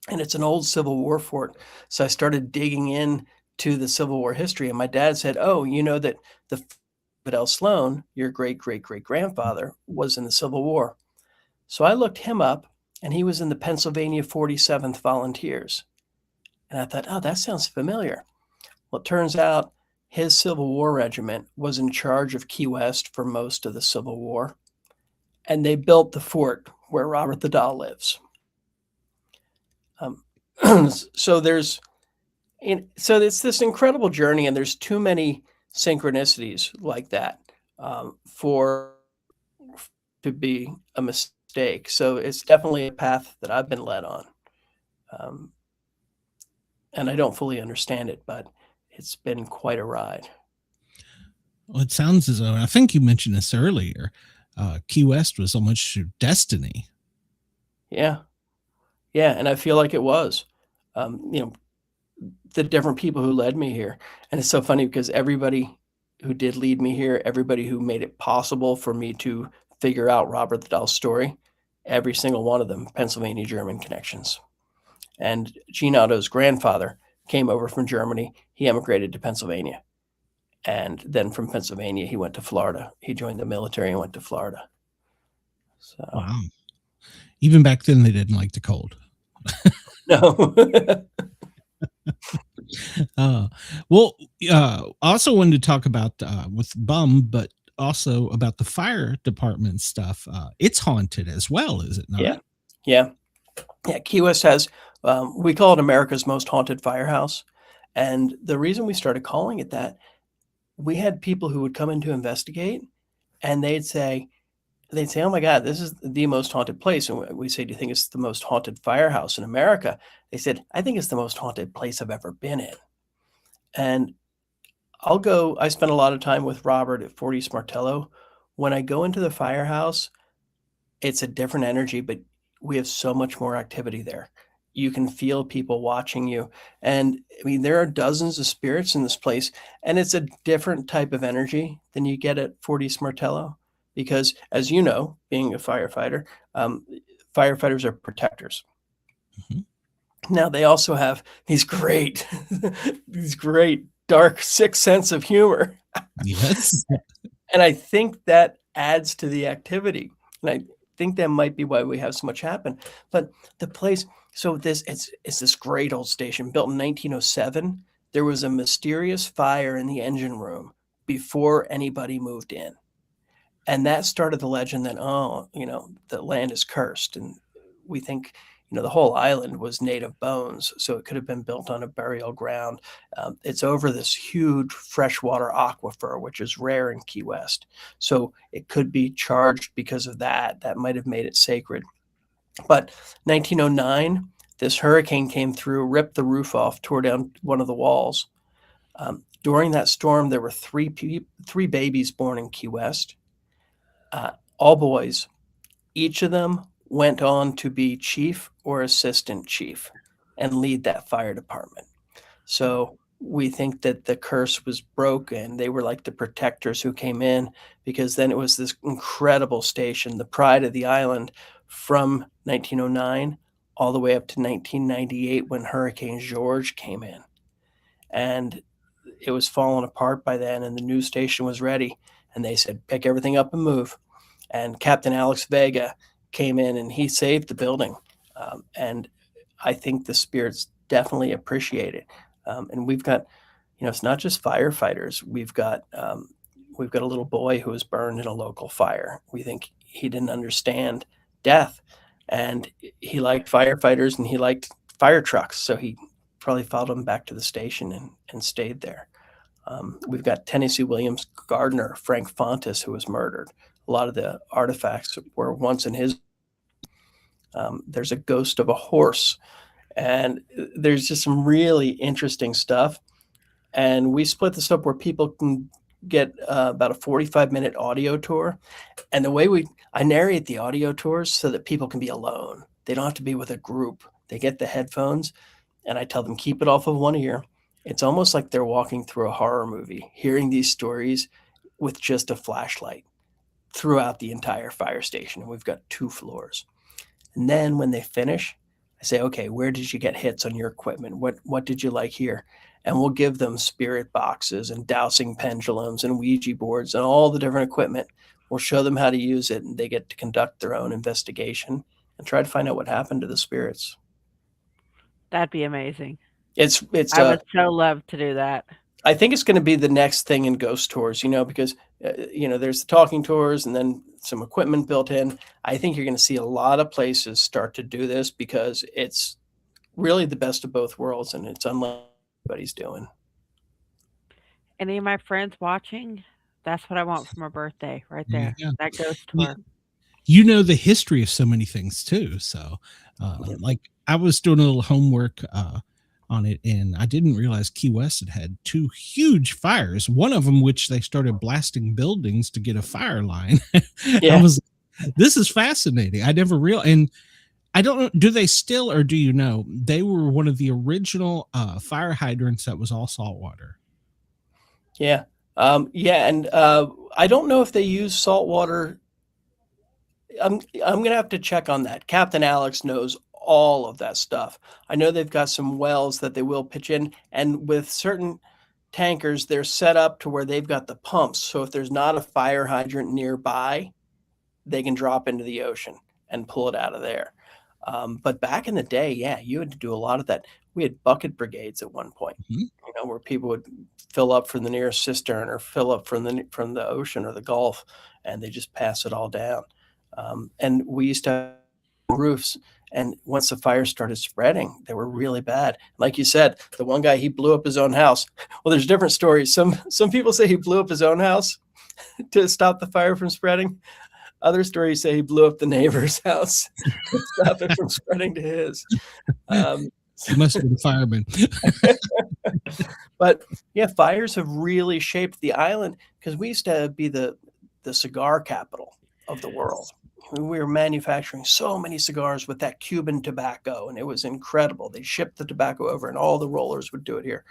And it's an old Civil War fort. So I started digging in to the Civil War history. And my dad said, oh, you know that the Fidel Sloan, your great-great-great-grandfather, was in the Civil War. So I looked him up, and he was in the Pennsylvania 47th Volunteers. And I thought, oh, that sounds familiar. Well, it turns out his Civil War regiment was in charge of Key West for most of the Civil War. And they built the fort where Robert the Doll lives. So it's this incredible journey, and there's too many synchronicities like that for to be a mistake. So it's definitely a path that I've been led on. And I don't fully understand it, but it's been quite a ride. Well, it sounds as though, I think you mentioned this earlier, Key West was almost your destiny. Yeah. Yeah. And I feel like it was, the different people who led me here. And it's so funny because everybody who did lead me here, everybody who made it possible for me to figure out Robert the Doll's story, every single one of them, Pennsylvania German connections. And Gene Otto's grandfather came over from Germany. He emigrated to Pennsylvania. And then from Pennsylvania, he went to Florida. He joined the military and went to Florida. So, wow. Even back then, they didn't like the cold. No. Also wanted to talk about with Bum, but also about the fire department stuff. It's haunted as well, is it not? Yeah. Key West has, we call it America's most haunted firehouse. And the reason we started calling it that, we had people who would come in to investigate, and they'd say, oh my God, this is the most haunted place. And we say, do you think it's the most haunted firehouse in America? They said, I think it's the most haunted place I've ever been in. And I spent a lot of time with Robert at Fort East Martello. When I go into the firehouse, it's a different energy, but we have so much more activity there. You can feel people watching you. And I mean, there are dozens of spirits in this place, and it's a different type of energy than you get at Fort East Martello. Because, as you know, being a firefighter, firefighters are protectors. Mm-hmm. Now, they also have these great dark sixth sense of humor. Yes. And I think that adds to the activity. And I think that might be why we have so much happen. But the place, it's this great old station built in 1907. There was a mysterious fire in the engine room before anybody moved in. And that started the legend that, the land is cursed. And we think, the whole island was native bones, so it could have been built on a burial ground. It's over this huge freshwater aquifer, which is rare in Key West. So it could be charged because of that. That might have made it sacred. But 1909, this hurricane came through, ripped the roof off, tore down one of the walls. During that storm, there were three babies born in Key West. All boys. Each of them went on to be chief or assistant chief and lead that fire department. So we think that the curse was broken. They were like the protectors who came in, because then it was this incredible station, the pride of the island, from 1909 all the way up to 1998 when Hurricane George came in. And it was falling apart by then, and the news station was ready. And they said, pick everything up and move. And Captain Alex Vega came in and he saved the building. And I think the spirits definitely appreciate it. And we've got, it's not just firefighters. We've got a little boy who was burned in a local fire. We think he didn't understand death, and he liked firefighters and he liked fire trucks. So he probably followed them back to the station and stayed there. We've got Tennessee Williams gardener Frank Fontes, who was murdered. A lot of the artifacts were once in his. There's a ghost of a horse, and there's just some really interesting stuff. And we split this up where people can get about a 45-minute audio tour. And the way I narrate the audio tours so that people can be alone. They don't have to be with a group. They get the headphones, and I tell them, keep it off of one ear. It's almost like they're walking through a horror movie, hearing these stories with just a flashlight throughout the entire fire station. And we've got 2 floors. And then when they finish, I say, okay, where did you get hits on your equipment? What did you like here? And we'll give them spirit boxes and dowsing pendulums and Ouija boards and all the different equipment. We'll show them how to use it, and they get to conduct their own investigation and try to find out what happened to the spirits. That'd be amazing. It's I would so love to do that. I think it's going to be the next thing in ghost tours, because, there's the talking tours and then some equipment built in. I think you're going to see a lot of places start to do this because it's really the best of both worlds, and it's unlike anybody's doing. Any of my friends watching? That's what I want for my birthday right there. Yeah. That ghost tour. You know the history of so many things too. So like I was doing a little homework on it, and I didn't realize Key West had 2 huge fires. One of them, which they started blasting buildings to get a fire line. Yeah. This is fascinating. I never realized. And I don't know, do they still, or do you know, they were one of the original fire hydrants that was all salt water. Yeah. And I don't know if they use salt water. I'm going to have to check on that. Captain Alex knows all of that stuff. I know they've got some wells that they will pitch in, and with certain tankers, they're set up to where they've got the pumps. So if there's not a fire hydrant nearby, they can drop into the ocean and pull it out of there. But back in the day, yeah, you had to do a lot of that. We had bucket brigades at one point, where people would fill up from the nearest cistern or fill up from the ocean or the Gulf, and they just pass it all down. And we used to have roofs, and once the fire started spreading, they were really bad. Like you said, the one guy, he blew up his own house. Well, there's different stories. Some people say he blew up his own house to stop the fire from spreading. Other stories say he blew up the neighbor's house to stop it from spreading to his. He must have been a fireman. But yeah, fires have really shaped the island, because we used to be the cigar capital of the world. We were manufacturing so many cigars with that Cuban tobacco, and it was incredible. They shipped the tobacco over, and all the rollers would do it here.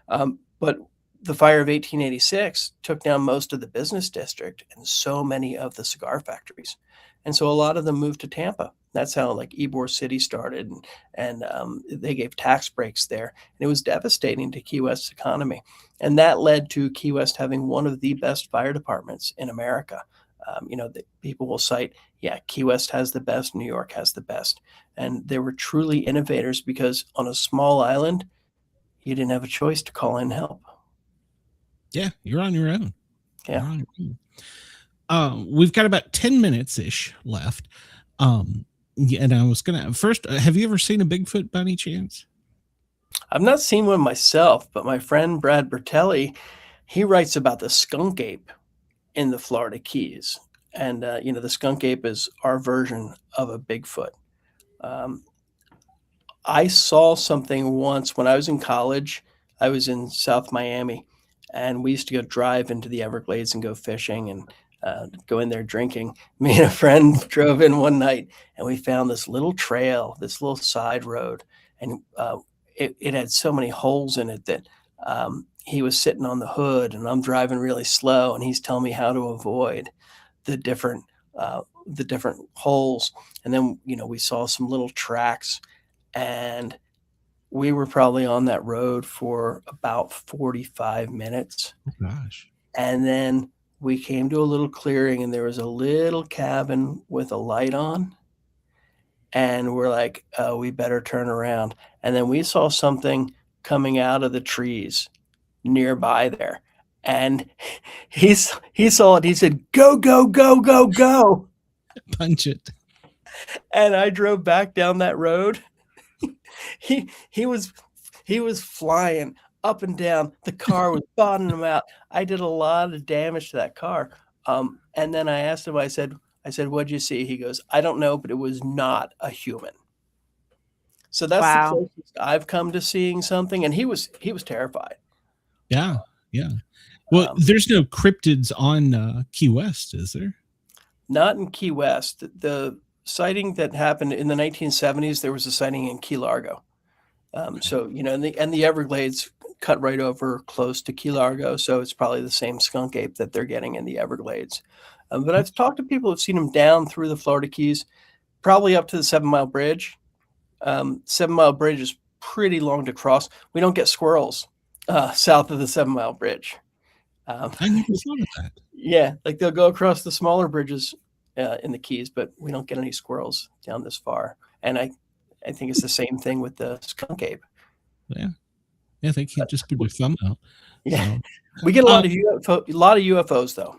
But the fire of 1886 took down most of the business district and so many of the cigar factories. And so a lot of them moved to Tampa. That's how like Ybor City started, and they gave tax breaks there. And it was devastating to Key West's economy. And that led to Key West having one of the best fire departments in America. People will cite, Key West has the best, New York has the best. And they were truly innovators, because on a small island, you didn't have a choice to call in help. Yeah, you're on your own. Yeah. We've got about 10 minutes-ish left. And I was going to, first, have you ever seen a Bigfoot by any chance? I've not seen one myself, but my friend Brad Bertelli, he writes about the skunk ape in the Florida Keys. And, the skunk ape is our version of a Bigfoot. I saw something once when I was in college. I was in South Miami, and we used to go drive into the Everglades and go fishing and go in there drinking. Me and a friend drove in one night, and we found this little trail, this little side road. And it had so many holes in it that he was sitting on the hood, and I'm driving really slow, and he's telling me how to avoid the different holes. And then, we saw some little tracks, and we were probably on that road for about 45 minutes. Oh, gosh. And then we came to a little clearing, and there was a little cabin with a light on. And we're like, oh, we better turn around. And then we saw something coming out of the trees nearby there. And he saw it. He said, go, go, go, go, go. Punch it. And I drove back down that road. He was flying up and down. The car was bottoming out. I did a lot of damage to that car. And then I asked him, I said, what'd you see? He goes, I don't know, but it was not a human. So that's the Wow. closest I've come to seeing something. And he was terrified. Yeah. Yeah. Well, there's no cryptids on Key West, is there? Not in Key West. The sighting that happened in the 1970s, there was a sighting in Key Largo. So, you know, and the Everglades cut right over close to Key Largo. So it's probably the same skunk ape that they're getting in the Everglades. But I've talked to people who've seen them down through the Florida Keys, probably up to the 7 Mile Bridge. 7 Mile Bridge is pretty long to cross. We don't get squirrels south of the 7 Mile Bridge. I never thought of that. Yeah, like they'll go across the smaller bridges in the Keys, but we don't get any squirrels down this far. And I think it's the same thing with the skunk ape. Yeah. Yeah, they can't just put their thumb out. Yeah. So, We get a lot of UFOs though.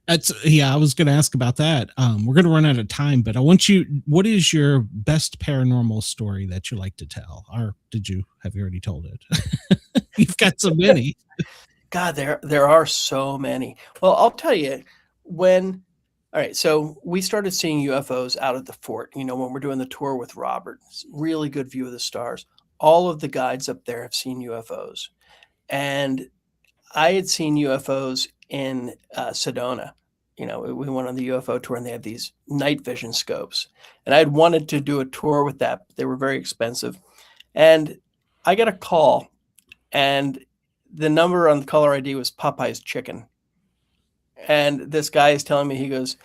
I was going to ask about that. We're going to run out of time, but what is your best paranormal story that you like to tell? Or have you already told it? You've got so many. God, there are so many. Well, I'll tell you all right, so we started seeing UFOs out at the fort, you know, when we're doing the tour with Robert. Really good view of the stars. All of the guides up there have seen UFOs. And I had seen UFOs in Sedona. You know, we went on the UFO tour and they had these night vision scopes. And I had wanted to do a tour with that, but they were very expensive. And I got a call, and the number on the caller ID was Popeye's Chicken. And this guy is telling me, he goes,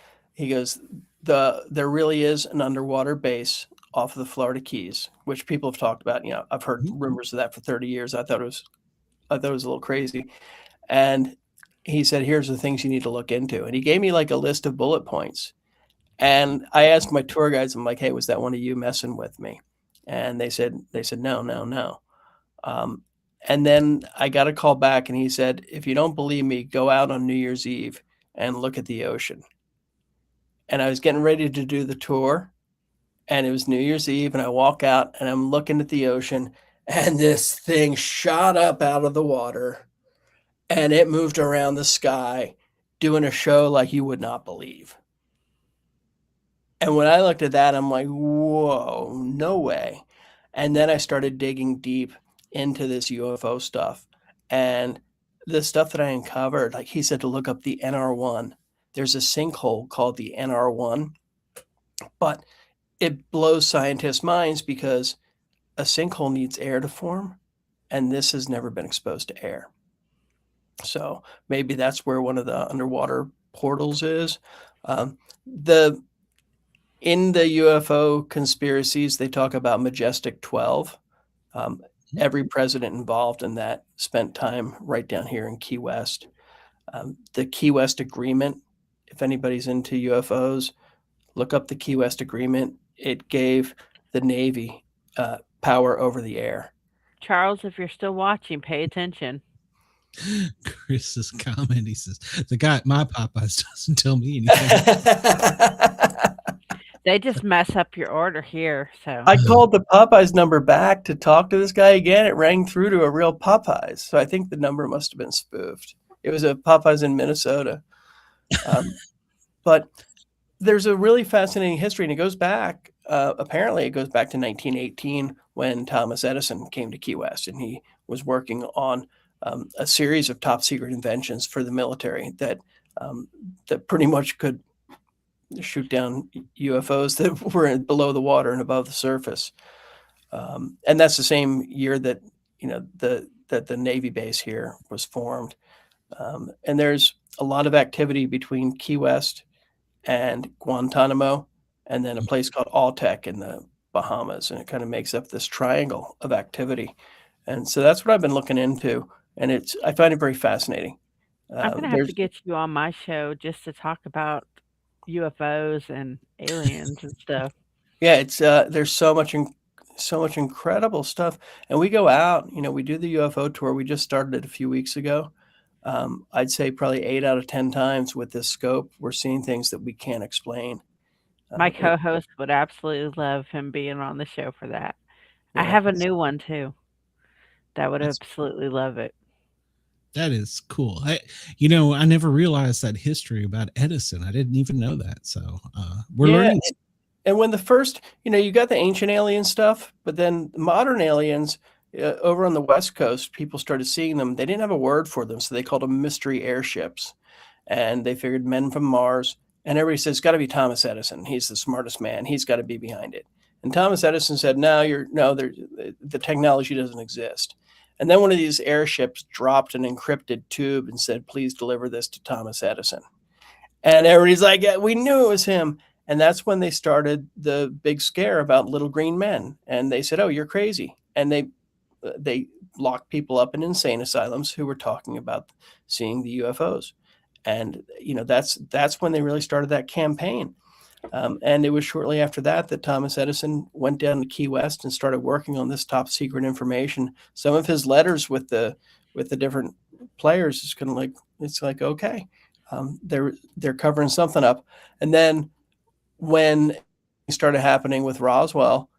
there really is an underwater base off of the Florida Keys, which people have talked about. You know, I've heard rumors of that for 30 years. I thought it was a little crazy. And he said, here's the things you need to look into. And he gave me like a list of bullet points. And I asked my tour guides, I'm like, hey, was that one of you messing with me? And they said, no. And then I got a call back and he said, if you don't believe me, go out on New Year's Eve and look at the ocean. And I was getting ready to do the tour, and it was New Year's Eve, and I walk out and I'm looking at the ocean, and this thing shot up out of the water and it moved around the sky doing a show like you would not believe. And when I looked at that, I'm like, whoa, no way. And then I started digging deep into this UFO stuff. And the stuff that I uncovered, like he said to look up the NR1. There's a sinkhole called the NR1, but it blows scientists' minds because a sinkhole needs air to form, and this has never been exposed to air. So maybe that's where one of the underwater portals is. In the UFO conspiracies, they talk about Majestic 12. Every president involved in that spent time right down here in Key West. The Key West Agreement, if anybody's into UFOs, look up the Key West Agreement. It gave the Navy power over the air. Charles, if you're still watching, pay attention. Chris's comment, he says, the guy at my Popeyes doesn't tell me anything. They just mess up your order here. So I called the Popeyes number back to talk to this guy again. It rang through to a real Popeyes. So I think the number must have been spoofed. It was a Popeyes in Minnesota. But there's a really fascinating history, and it goes back, apparently it goes back to 1918 when Thomas Edison came to Key West, and he was working on a series of top secret inventions for the military that pretty much could shoot down UFOs that were below the water and above the surface. And that's the same year that, that the Navy base here was formed. And there's a lot of activity between Key West and Guantanamo, and then a place called Altec in the Bahamas. And it kind of makes up this triangle of activity. And so that's what I've been looking into. And I find it very fascinating. I'm going to have to get you on my show just to talk about UFOs and aliens and stuff. Yeah, it's there's so much incredible stuff, and we go out. We do the UFO tour. We just started it a few weeks ago. I'd say probably 8 out of 10 times with this scope, we're seeing things that we can't explain. My co-host would absolutely love him being on the show for that. Yeah, I have a new one too. That would That's- absolutely love it. That is cool. I never realized that history about Edison. I didn't even know that. So we're learning. And when the first, you got the ancient alien stuff, but then modern aliens over on the West Coast, people started seeing them. They didn't have a word for them, so they called them mystery airships. And they figured men from Mars. And everybody says, it's got to be Thomas Edison. He's the smartest man. He's got to be behind it. And Thomas Edison said, the technology doesn't exist. And then one of these airships dropped an encrypted tube and said, please deliver this to Thomas Edison. And everybody's like, yeah, we knew it was him. And that's when they started the big scare about little green men. And they said, oh, you're crazy. And they locked people up in insane asylums who were talking about seeing the UFOs. And, that's when they really started that campaign. And it was shortly after that Thomas Edison went down to Key West and started working on this top secret information. Some of his letters with the different players is kind of like, it's like, okay, they're covering something up. And then when it started happening with Roswell,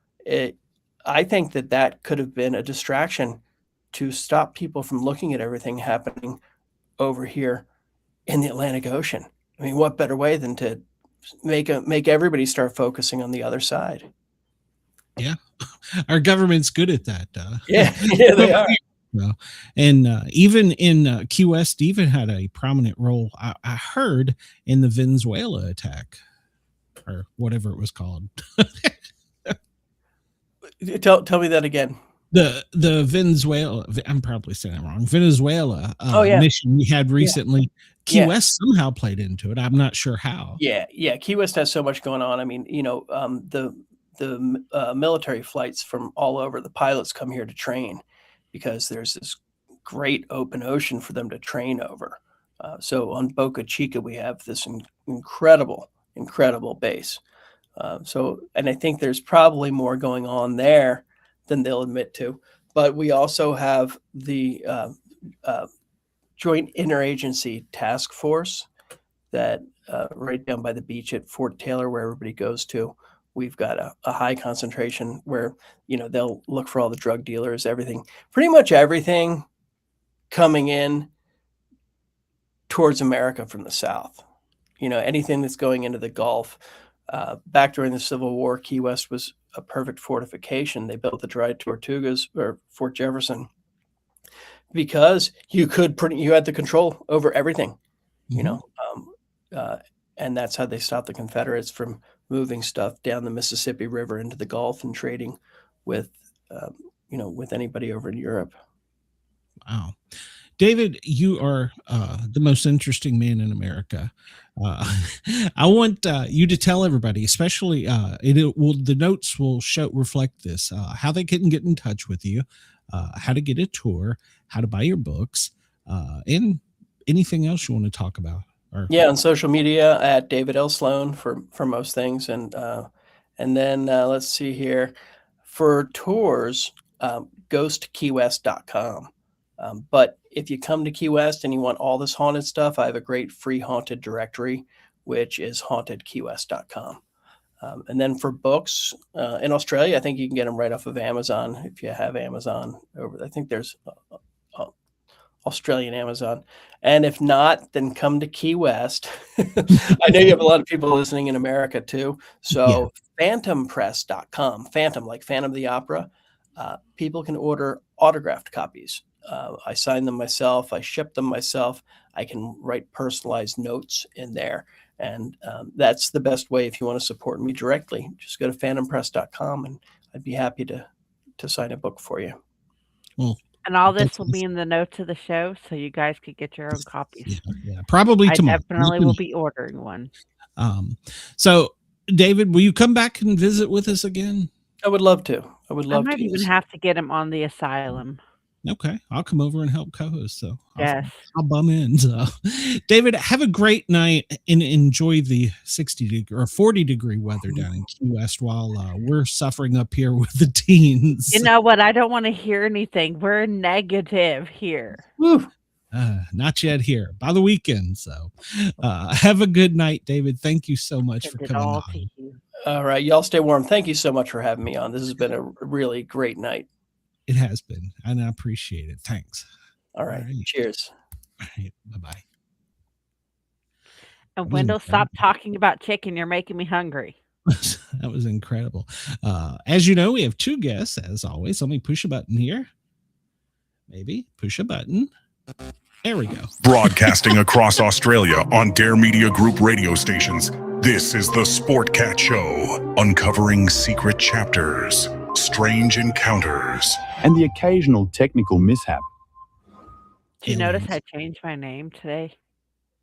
I think that could have been a distraction to stop people from looking at everything happening over here in the Atlantic Ocean. I mean, what better way than to make everybody start focusing on the other side? Yeah, our government's good at that. Yeah, they are. And even in Key West, even had a prominent role. I heard in the Venezuela attack, or whatever it was called. Tell me that again. The Venezuela, I'm probably saying it wrong. Venezuela mission we had recently. Key West somehow played into it. I'm not sure how. Yeah. Key West has so much going on. I mean, the military flights from all over, the pilots come here to train because there's this great open ocean for them to train over. So on Boca Chica, we have this incredible base. And I think there's probably more going on there than they'll admit to. But we also have the Joint Interagency Task Force that right down by the beach at Fort Taylor, where everybody goes to. We've got a high concentration where, they'll look for all the drug dealers, pretty much everything coming in towards America from the South. Anything that's going into the Gulf. Back during the Civil War, Key West was a perfect fortification. They built the Dry Tortugas, or Fort Jefferson, because you had the control over everything, and that's how they stopped the Confederates from moving stuff down the Mississippi River into the Gulf and trading with anybody over in Europe. Wow. David, you are the most interesting man in America. I want you to tell everybody, especially the notes will reflect this, how they can get in touch with you, how to get a tour, how to buy your books, and anything else you want to talk about. On social media at David L. Sloan for most things, and then let's see here for tours, ghostkeywest.com. But if you come to Key West and you want all this haunted stuff, I have a great free haunted directory, which is hauntedkeywest.com. And then for books in Australia, I think you can get them right off of Amazon if you have Amazon. I think there's Australian Amazon. And if not, then come to Key West. I know you have a lot of people listening in America too. So phantompress.com, Phantom, like Phantom of the Opera. People can order autographed copies. I sign them myself. I ship them myself. I can write personalized notes in there. And that's the best way if you want to support me directly. Just go to phantompress.com and I'd be happy to sign a book for you. Well, and all this will be in the notes of the show, so you guys could get your own copies. Yeah, probably tomorrow. I definitely will be ordering one. So, David, will you come back and visit with us again? I would love to. I might even have to get him on the asylum. Okay, I'll come over and help co-host. So yes, I'll bum in. So, David, have a great night and enjoy the 60 or 40 degree weather down in Key West while we're suffering up here with the teens. You know what? I don't want to hear anything. We're negative here. Woo. Not yet here. By the weekend. So, have a good night, David. Thank you so much for coming on. All right, y'all stay warm. Thank you so much for having me on. This has been a really great night. It has been, and I appreciate it. Thanks. All right. Cheers. All right. Bye-bye. And Wendell, stop talking about chicken. You're making me hungry. That was incredible. As you know, we have two guests, as always. Let me push a button here. Maybe push a button. There we go. Broadcasting across Australia on Dare Media Group radio stations, this is the Sportcat Show, uncovering secret chapters, strange encounters, and the occasional technical mishap. Did you notice I changed my name today?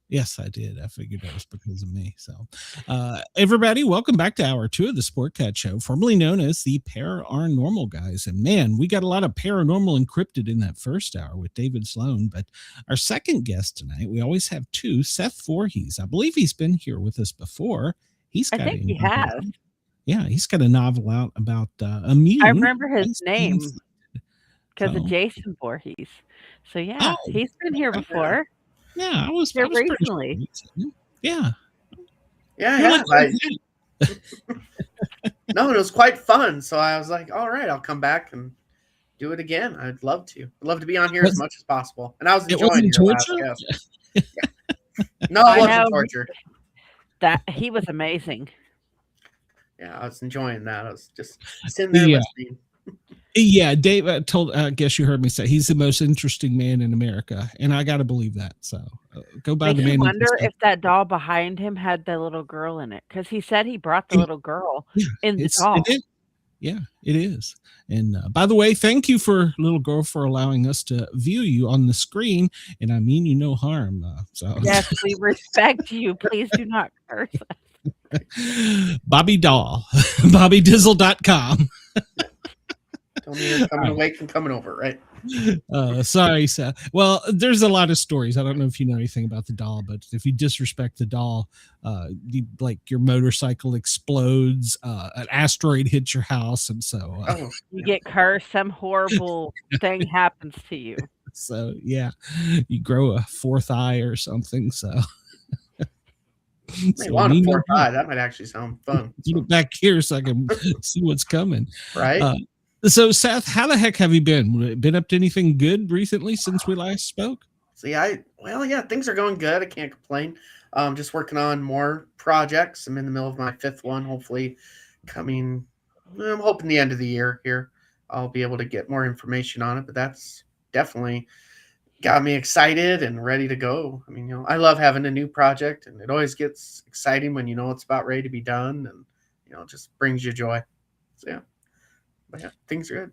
Yes, I did. I figured that was because of me. So, everybody, welcome back to Hour 2 of the Sportcat Show, formerly known as the Paranormal guys. And man, we got a lot of paranormal encrypted in that first hour with David Sloan. But our second guest tonight, we always have two, Seth Voorhees. I believe he's been here with us before. I think he has. Yeah, he's got a novel out about immune. I remember his name because of Jason Voorhees. So yeah, he's been here before. Yeah, I was here recently. Yeah. No, it was quite fun. So I was like, all right, I'll come back and do it again. I'd love to. I'd love to be on here as much as possible. And I was enjoying your last guest. No, it wasn't torture. That he was amazing. Yeah, I was enjoying that. I was just sitting there listening. Yeah, Dave I guess you heard me say he's the most interesting man in America, and I got to believe that. So go by the man. I wonder if that doll behind him had the little girl in it, because he said he brought the little girl in the doll. Yeah, it is. And by the way, thank you for little girl for allowing us to view you on the screen, and I mean you no harm. So yes, we respect you. Please do not curse us. Bobby Doll, BobbyDizzle.com. Tell me you're coming awake and coming over, right? Sorry, Seth. Well, there's a lot of stories. I don't know if you know anything about the doll, but if you disrespect the doll, your motorcycle explodes, an asteroid hits your house, and so you get cursed. Some horrible thing happens to you. So yeah, you grow a fourth eye or something. So. I want a fourth eye. That might actually sound fun. Get back here so I can see what's coming. Right. So, Seth, how the heck have you been? Been up to anything good recently since we last spoke? Things are going good. I can't complain. Just working on more projects. I'm in the middle of my fifth one, hopefully coming. I'm hoping the end of the year here, I'll be able to get more information on it, but that's definitely got me excited and ready to go. I mean, I love having a new project, and it always gets exciting when it's about ready to be done, and it just brings you joy. So yeah. But yeah, things are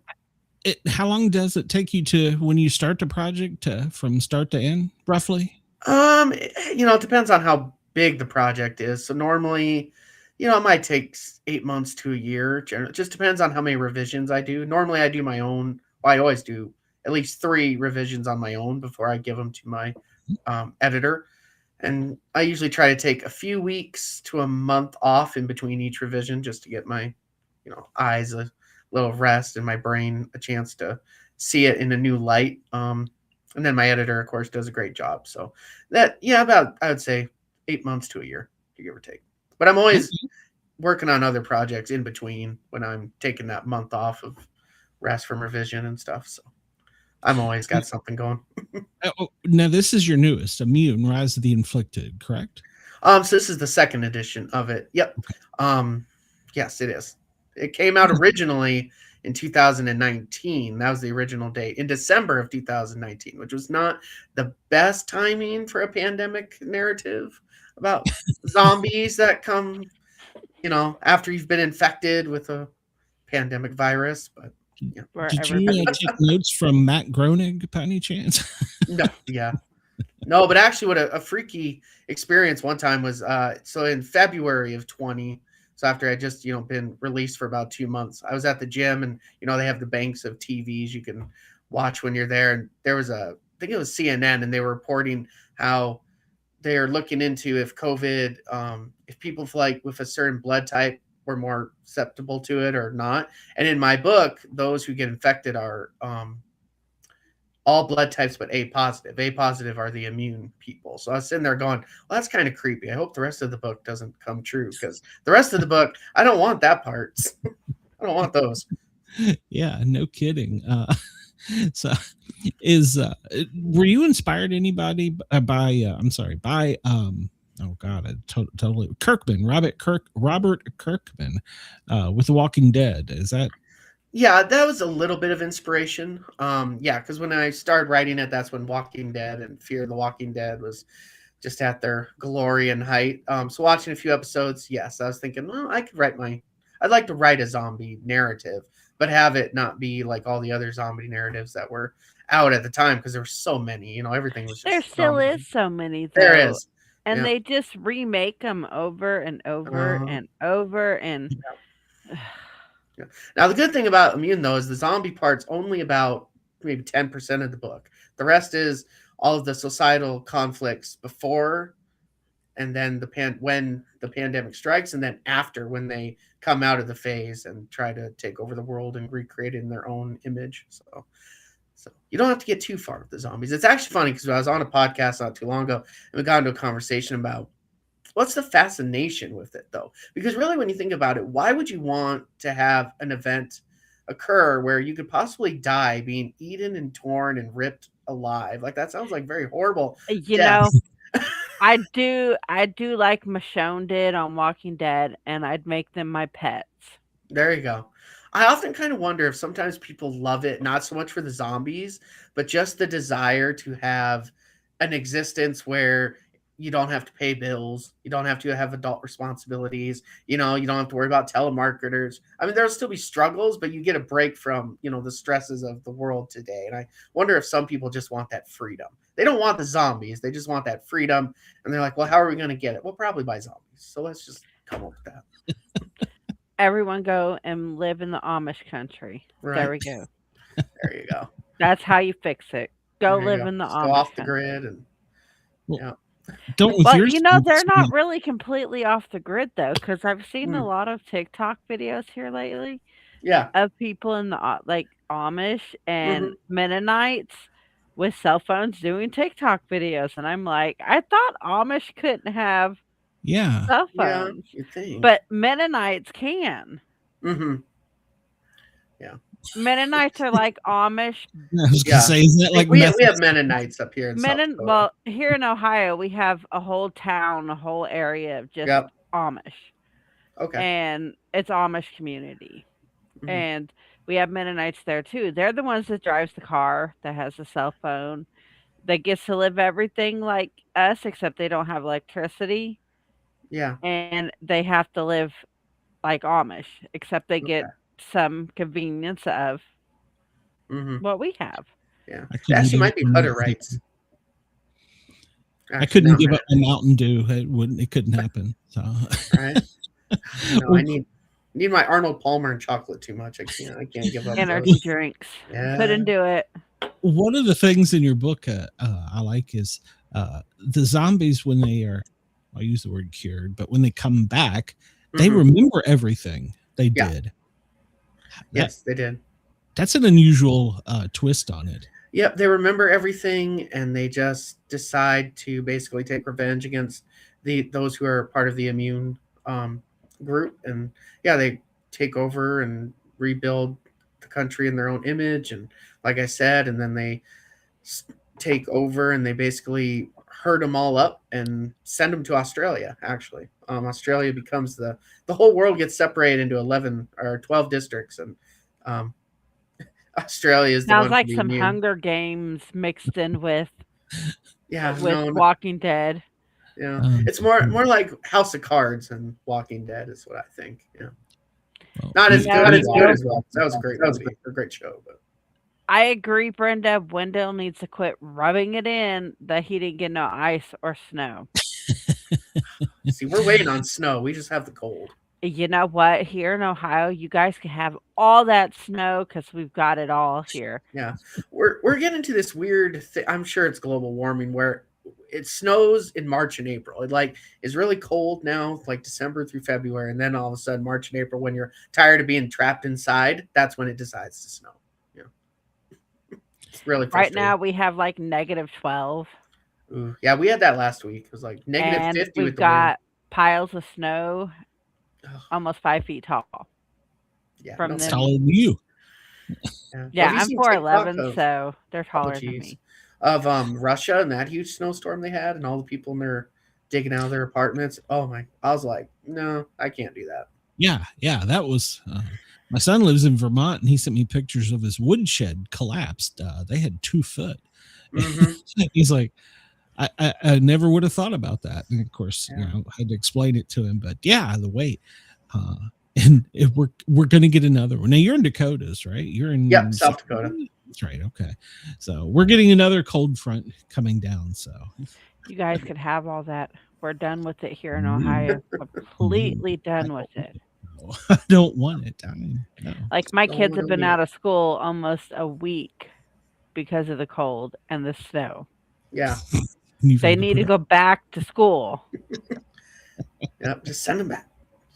good. How long does it take you to when you start the project from start to end, roughly? It depends on how big the project is. So normally, it might take 8 months to a year. It just depends on how many revisions I do. Normally, I do my own. Well, I always do at least 3 revisions on my own before I give them to my editor. And I usually try to take a few weeks to a month off in between each revision just to get my, eyes a little rest and my brain a chance to see it in a new light. And then my editor, of course, does a great job. So that, about, I would say 8 months to a year, give or take. But I'm always working on other projects in between when I'm taking that month off of rest from revision and stuff. So I'm always got something going. Now, this is your newest, Immune, Rise of the Inflicted, correct? So this is the second edition of it. Yep. Okay. Yes, it is. It came out originally in 2019. That was the original date, in December of 2019, which was not the best timing for a pandemic narrative about zombies that come, after you've been infected with a pandemic virus. But did you take notes from Matt Groening by any chance? No, yeah. No, but actually what a freaky experience one time was, so in February of 20, so after I just, been released for about 2 months, I was at the gym and, they have the banks of TVs you can watch when you're there. And there was I think it was CNN, and they were reporting how they're looking into if COVID, if people with a certain blood type were more susceptible to it or not. And in my book, those who get infected are all blood types but A positive. A positive are the immune people. So I was sitting there going, well, that's kind of creepy. I hope the rest of the book doesn't come true, because the rest of the book, I don't want that part. I don't want those. Yeah, no kidding. So were you inspired anybody by oh god, I totally Kirkman, Robert Kirkman, with The Walking Dead. Is that? Yeah, that was a little bit of inspiration. Yeah, because when I started writing it, that's when Walking Dead and Fear of the Walking Dead was just at their glory and height. So watching a few episodes, yes, I was thinking, well, I'd like to write a zombie narrative, but have it not be like all the other zombie narratives that were out at the time, because there were so many. Everything was just There still zombie. is so many, though. There is, and yeah. they just remake them over and over and over. And yeah. Now the good thing about Immune, though, is the zombie part's only about maybe 10% of the book. The rest is all of the societal conflicts before, and then when the pandemic strikes, and then after, when they come out of the phase and try to take over the world and recreate it in their own image. So you don't have to get too far with the zombies. It's actually funny because I was on a podcast not too long ago, and we got into a conversation about what's the fascination with it, though? Because really, when you think about it, why would you want to have an event occur where you could possibly die being eaten and torn and ripped alive? Like, that sounds like very horrible. you know, I do like Michonne did on Walking Dead, and I'd make them my pets. There you go. I often kind of wonder if sometimes people love it, not so much for the zombies, but just the desire to have an existence where you don't have to pay bills. You don't have to have adult responsibilities. You don't have to worry about telemarketers. I mean, there'll still be struggles, but you get a break from, the stresses of the world today. And I wonder if some people just want that freedom. They don't want the zombies. They just want that freedom. And they're like, well, how are we going to get it? Well, probably by zombies. So let's just come up with that. Everyone go and live in the Amish country. Right. There we go. There you go. That's how you fix it. Go There you live go. in the Just Amish go off the country. grid and They're not really completely off the grid, though, because I've seen a lot of TikTok videos here lately. Yeah. Of people in the Amish and Mennonites with cell phones doing TikTok videos, and I'm like, I thought Amish couldn't have cell phones, you think. but Mennonites can. Mm-hmm. Yeah. Mennonites are like Amish. I was gonna say, is that like we have Mennonites up here in South Dakota. Well, here in Ohio, we have a whole town, a whole area of just Amish. Okay. And it's Amish community. Mm-hmm. And we have Mennonites there too. They're the ones that drives the car, that has a cell phone, that gets to live everything like us, except they don't have electricity. Yeah. And they have to live like Amish, except they get some convenience of what we have. Yeah. It actually might be Hutter rights. I couldn't give up a Mountain Dew. It couldn't happen. So right. I need my Arnold Palmer and chocolate too much. I can't give up energy drinks. Yeah. Couldn't do it. One of the things in your book I like is the zombies, when they are, I'll use the word cured, but when they come back, they remember everything they did. Yes, they did. That's an unusual twist on it. Yep, they remember everything, and they just decide to basically take revenge against those who are part of the immune group. And they take over and rebuild the country in their own image. And like I said, and then they take over and they basically herd them all up and send them to Australia. Actually, Australia becomes the whole world gets separated into 11 or 12 districts, and Australia is sounds like some Hunger Games mixed in with Walking Dead. Yeah, it's more like House of Cards and Walking Dead is what I think. Yeah, not as good as well. That was great. That was a great show, but. I agree, Brenda. Wendell needs to quit rubbing it in that he didn't get no ice or snow. See, we're waiting on snow. We just have the cold. You know what? Here in Ohio, you guys can have all that snow because we've got it all here. Yeah, we're getting to this weird thing. I'm sure it's global warming where it snows in March and April. It is really cold now, like December through February, and then all of a sudden March and April, when you're tired of being trapped inside, that's when it decides to snow. It's really right now we have like -12. Ooh, yeah, we had that last week. It was like -50. We've got piles of snow almost 5 feet tall. Yeah, from taller than you. Yeah, Yeah, have you I'm seen TikTok 4'11", of? so they're Oh, taller than geez, me. of Russia and that huge snowstorm they had, and all the people in there digging out of their apartments. Oh my! I was like, no, I can't do that. Yeah, that was. My son lives in Vermont, and he sent me pictures of his woodshed collapsed. They had 2 foot. Mm-hmm. He's like, I never would have thought about that. And of course, Yeah. I had to explain it to him. But yeah, the weight. And we're gonna get another one. Now you're in Dakotas, right? You're in South Dakota. That's right. Okay, so we're getting another cold front coming down. So You guys could have all that. We're done with it here in Ohio. Completely done with it. I don't want it. I mean, no. Like my No, kids we have don't been need out it. of school almost a week because of the cold and the snow. Yeah. You've They had need to put go back to school. Yep. Just send them back.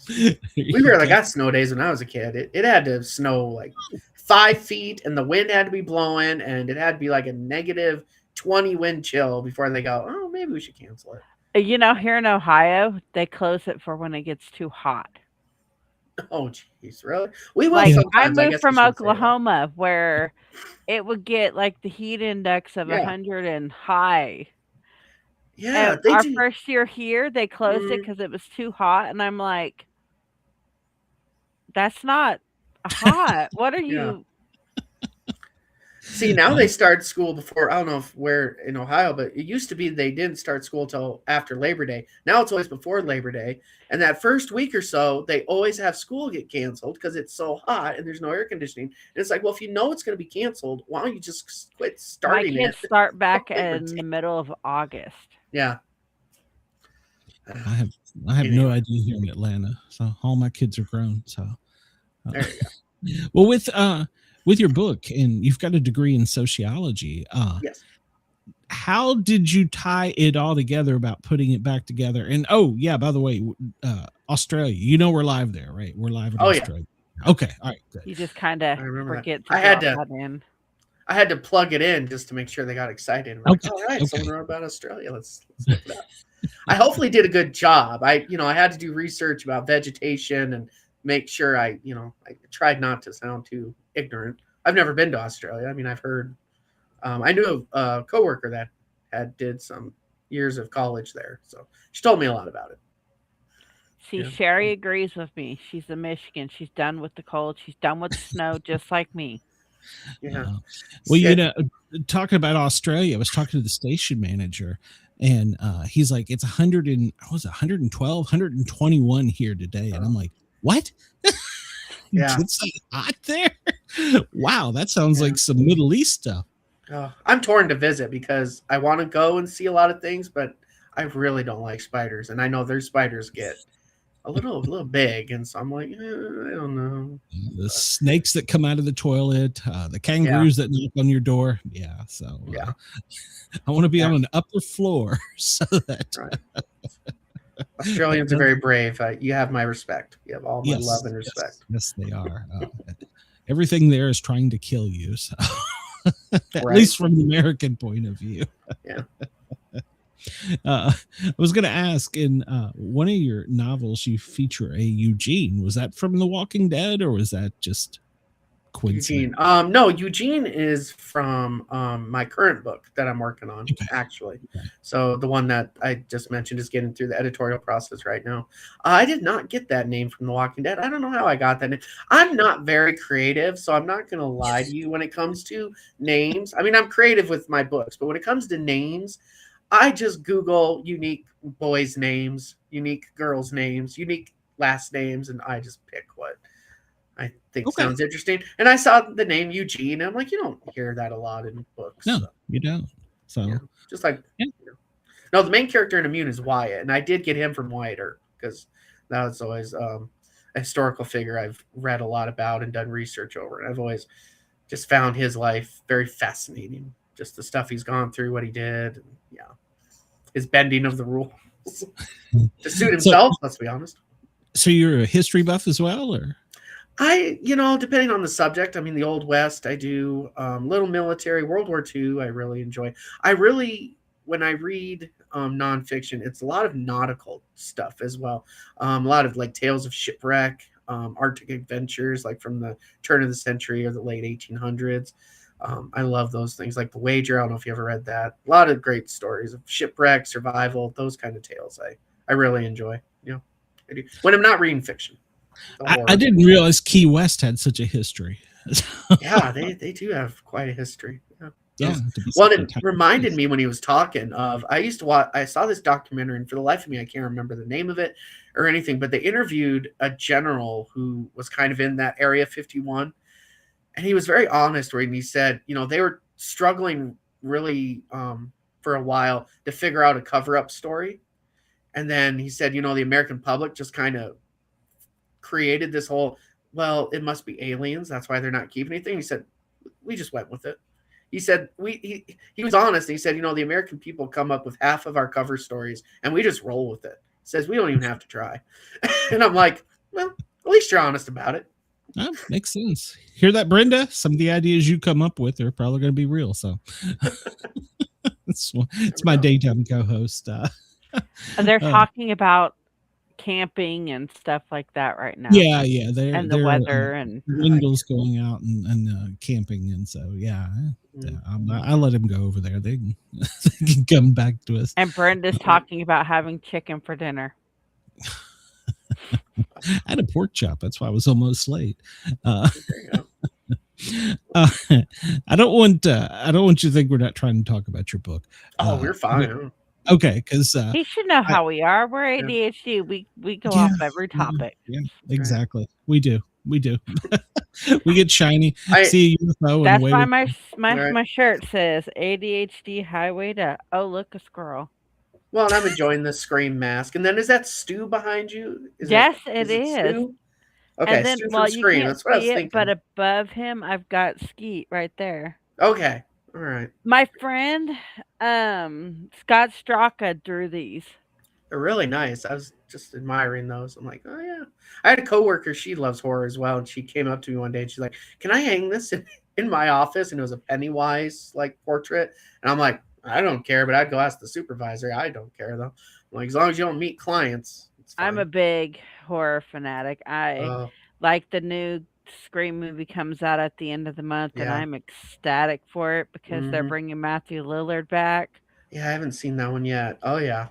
There We you barely go. got snow days when I was a kid. It had to snow like 5 feet, and the wind had to be blowing, and it had to be like a -20 wind chill before they go, oh, maybe we should cancel it. Here in Ohio, they close it for when it gets too hot. Oh, jeez, really? We will Like sometimes. I I moved guess from we should say that. Oklahoma where it would get like the heat index of Yeah. 100 and high. Yeah, And they our do. first year here, they closed it because it was too hot, and I'm like, that's not hot. What are Yeah. you? See, now they start school before. I don't know if where in Ohio, but it used to be they didn't start school till after Labor Day. Now it's always before Labor Day, and that first week or so, they always have school get canceled because it's so hot and there's no air conditioning. And it's like, well, if you know it's going to be canceled, why don't you just quit My starting kids it? start back Labor in Day. the middle of August. Yeah. I have no Anyway. idea here in Atlanta. So all my kids are grown. So There you go. well, with your book, and you've got a degree in sociology. Yes. How did you tie it all together about putting it back together? And oh yeah, by the way, Australia. We're live there, right? We're live in Oh, yeah. Australia. Okay, all right, good. You just kind of I remember that. forget to I had drop to- that in. I had to plug it in just to make sure they got excited. We're Okay, like, all right, okay. someone wrote about Australia. Let's look it up. I hopefully did a good job. I had to do research about vegetation and make sure I tried not to sound too ignorant. I've never been to Australia. I mean, I've heard. I knew a coworker that did some years of college there, so she told me a lot about it. See, Yeah. Sherry agrees with me. She's in Michigan. She's done with the cold. She's done with the snow, just like me. Yeah. Well, talking about Australia, I was talking to the station manager, and he's like, it's 100 and what was it, 112, 121 here today, and I'm like, what? Yeah. It's so hot there. Wow, that sounds Yeah. like some Middle East stuff. I'm torn to visit because I want to go and see a lot of things, but I really don't like spiders, and I know their spiders get a little big, and so I'm like, I don't know. The snakes that come out of the toilet, the kangaroos that knock on your door. Yeah, so Yeah. I want to be Yeah. on an upper floor so that Right. Australians are very brave. You have my respect. You have all my love and respect. Yes, they are. Everything there is trying to kill you. So. At Right. least from the American point of view. Yeah. I was going to ask, in one of your novels, you feature a Eugene. Was that from The Walking Dead, or was that just coincidence? Eugene. No, Eugene is from my current book that I'm working on, actually. Okay. So the one that I just mentioned is getting through the editorial process right now. I did not get that name from The Walking Dead. I don't know how I got that name. I'm not very creative, so I'm not going to lie to you when it comes to names. I mean, I'm creative with my books, but when it comes to names, I just Google unique boys' names, unique girls' names, unique last names, and I just pick what I think sounds interesting. And I saw the name Eugene, and I'm like, you don't hear that a lot in books. No, so, you don't. So yeah, just like, no, the main character in Immune is Wyatt, and I did get him from Wyatt Earp because that was always a historical figure I've read a lot about and done research over. And I've always just found his life very fascinating. Just the stuff he's gone through, what he did, and his bending of the rules to suit himself. Let's be honest. So you're a history buff as well, or? Depending on the subject. I mean, the Old West, I do little military. World War II, I really enjoy. When I read nonfiction, it's a lot of nautical stuff as well. A lot of like tales of shipwreck, Arctic adventures, like from the turn of the century or the late 1800s. I love those things, like The Wager. I don't know if you ever read that. A lot of great stories of shipwreck, survival, those kind of tales. I really enjoy. I do. When I'm not reading fiction. I didn't realize Key West had such a history. Yeah, they do have quite a history. Yeah. Well, it reminded me when he was talking of, I used to watch, I saw this documentary, and for the life of me, I can't remember the name of it or anything, but they interviewed a general who was kind of in that Area 51. And he was very honest when he said, they were struggling really for a while to figure out a cover-up story. And then he said, the American public just kind of created this whole, well, it must be aliens. That's why they're not keeping anything. He said, we just went with it. He said, he was honest. He said, the American people come up with half of our cover stories and we just roll with it. He says, we don't even have to try. And I'm like, well, at least you're honest about it. That makes sense. Hear that, Brenda? Some of the ideas you come up with are probably going to be real. So it's my daytime co-host. And they're talking about camping and stuff like that right now. Yeah. And the weather and windows going out and camping, and so I let him go over there. They can come back to us. And Brenda's talking about having chicken for dinner. I had a pork chop. That's why I was almost late. I don't want you to think we're not trying to talk about your book. We're fine. Okay, because he should know how we are. We're ADHD. We go off every topic. Yeah, exactly. We do. We get shiny. See a UFO. That's why my shirt says ADHD highway to look, a squirrel. Well, and I'm enjoying the Scream mask. And then is that Stu behind you? Yes, it is. Stu? Okay, and then, Stu from Scream. That's what I was thinking. But above him, I've got Skeet right there. Okay. All right. My friend, Scott Straka drew these. They're really nice. I was just admiring those. I'm like, oh yeah. I had a coworker. She loves horror as well, and she came up to me one day and she's like, "Can I hang this in my office?" And it was a Pennywise portrait, and I'm like, I don't care, but I'd go ask the supervisor. I don't care though. I'm like, as long as you don't meet clients, it's fine. I'm a big horror fanatic. I like the new Scream movie comes out at the end of the month, and I'm ecstatic for it because they're bringing Matthew Lillard back. Yeah, I haven't seen that one yet. Oh yeah.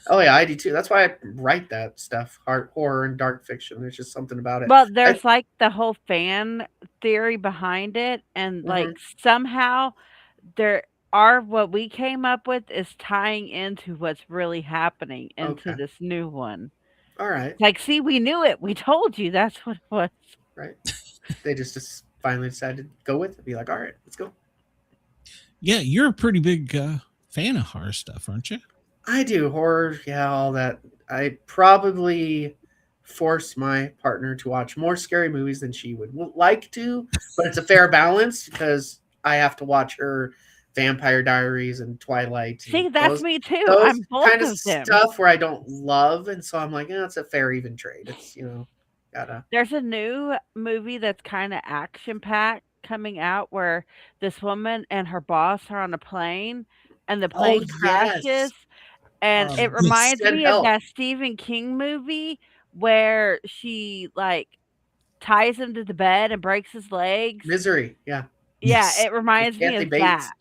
Oh yeah, I do too. That's why I write that stuff, horror and dark fiction. There's just something about it. Well, there's the whole fan theory behind it, and somehow there are what we came up with is tying into what's really happening into this new one. All right. See, we knew it. We told you that's what it was. Right. They just finally decided to go with it. Be like, all right, let's go. Yeah, you're a pretty big fan of horror stuff, aren't you? I do. Horror, all that. I probably force my partner to watch more scary movies than she would like to, but it's a fair balance because I have to watch her Vampire Diaries and Twilight. See, that's me too. Those I'm both kind of of them. Stuff where I don't love, and so I'm like, it's a fair even trade. It's gotta. There's a new movie that's kind of action packed coming out where this woman and her boss are on a plane, and the plane crashes. Yes. And it reminds me of that Stephen King movie where she ties him to the bed and breaks his legs. Misery, yeah. Yeah, it reminds me of that.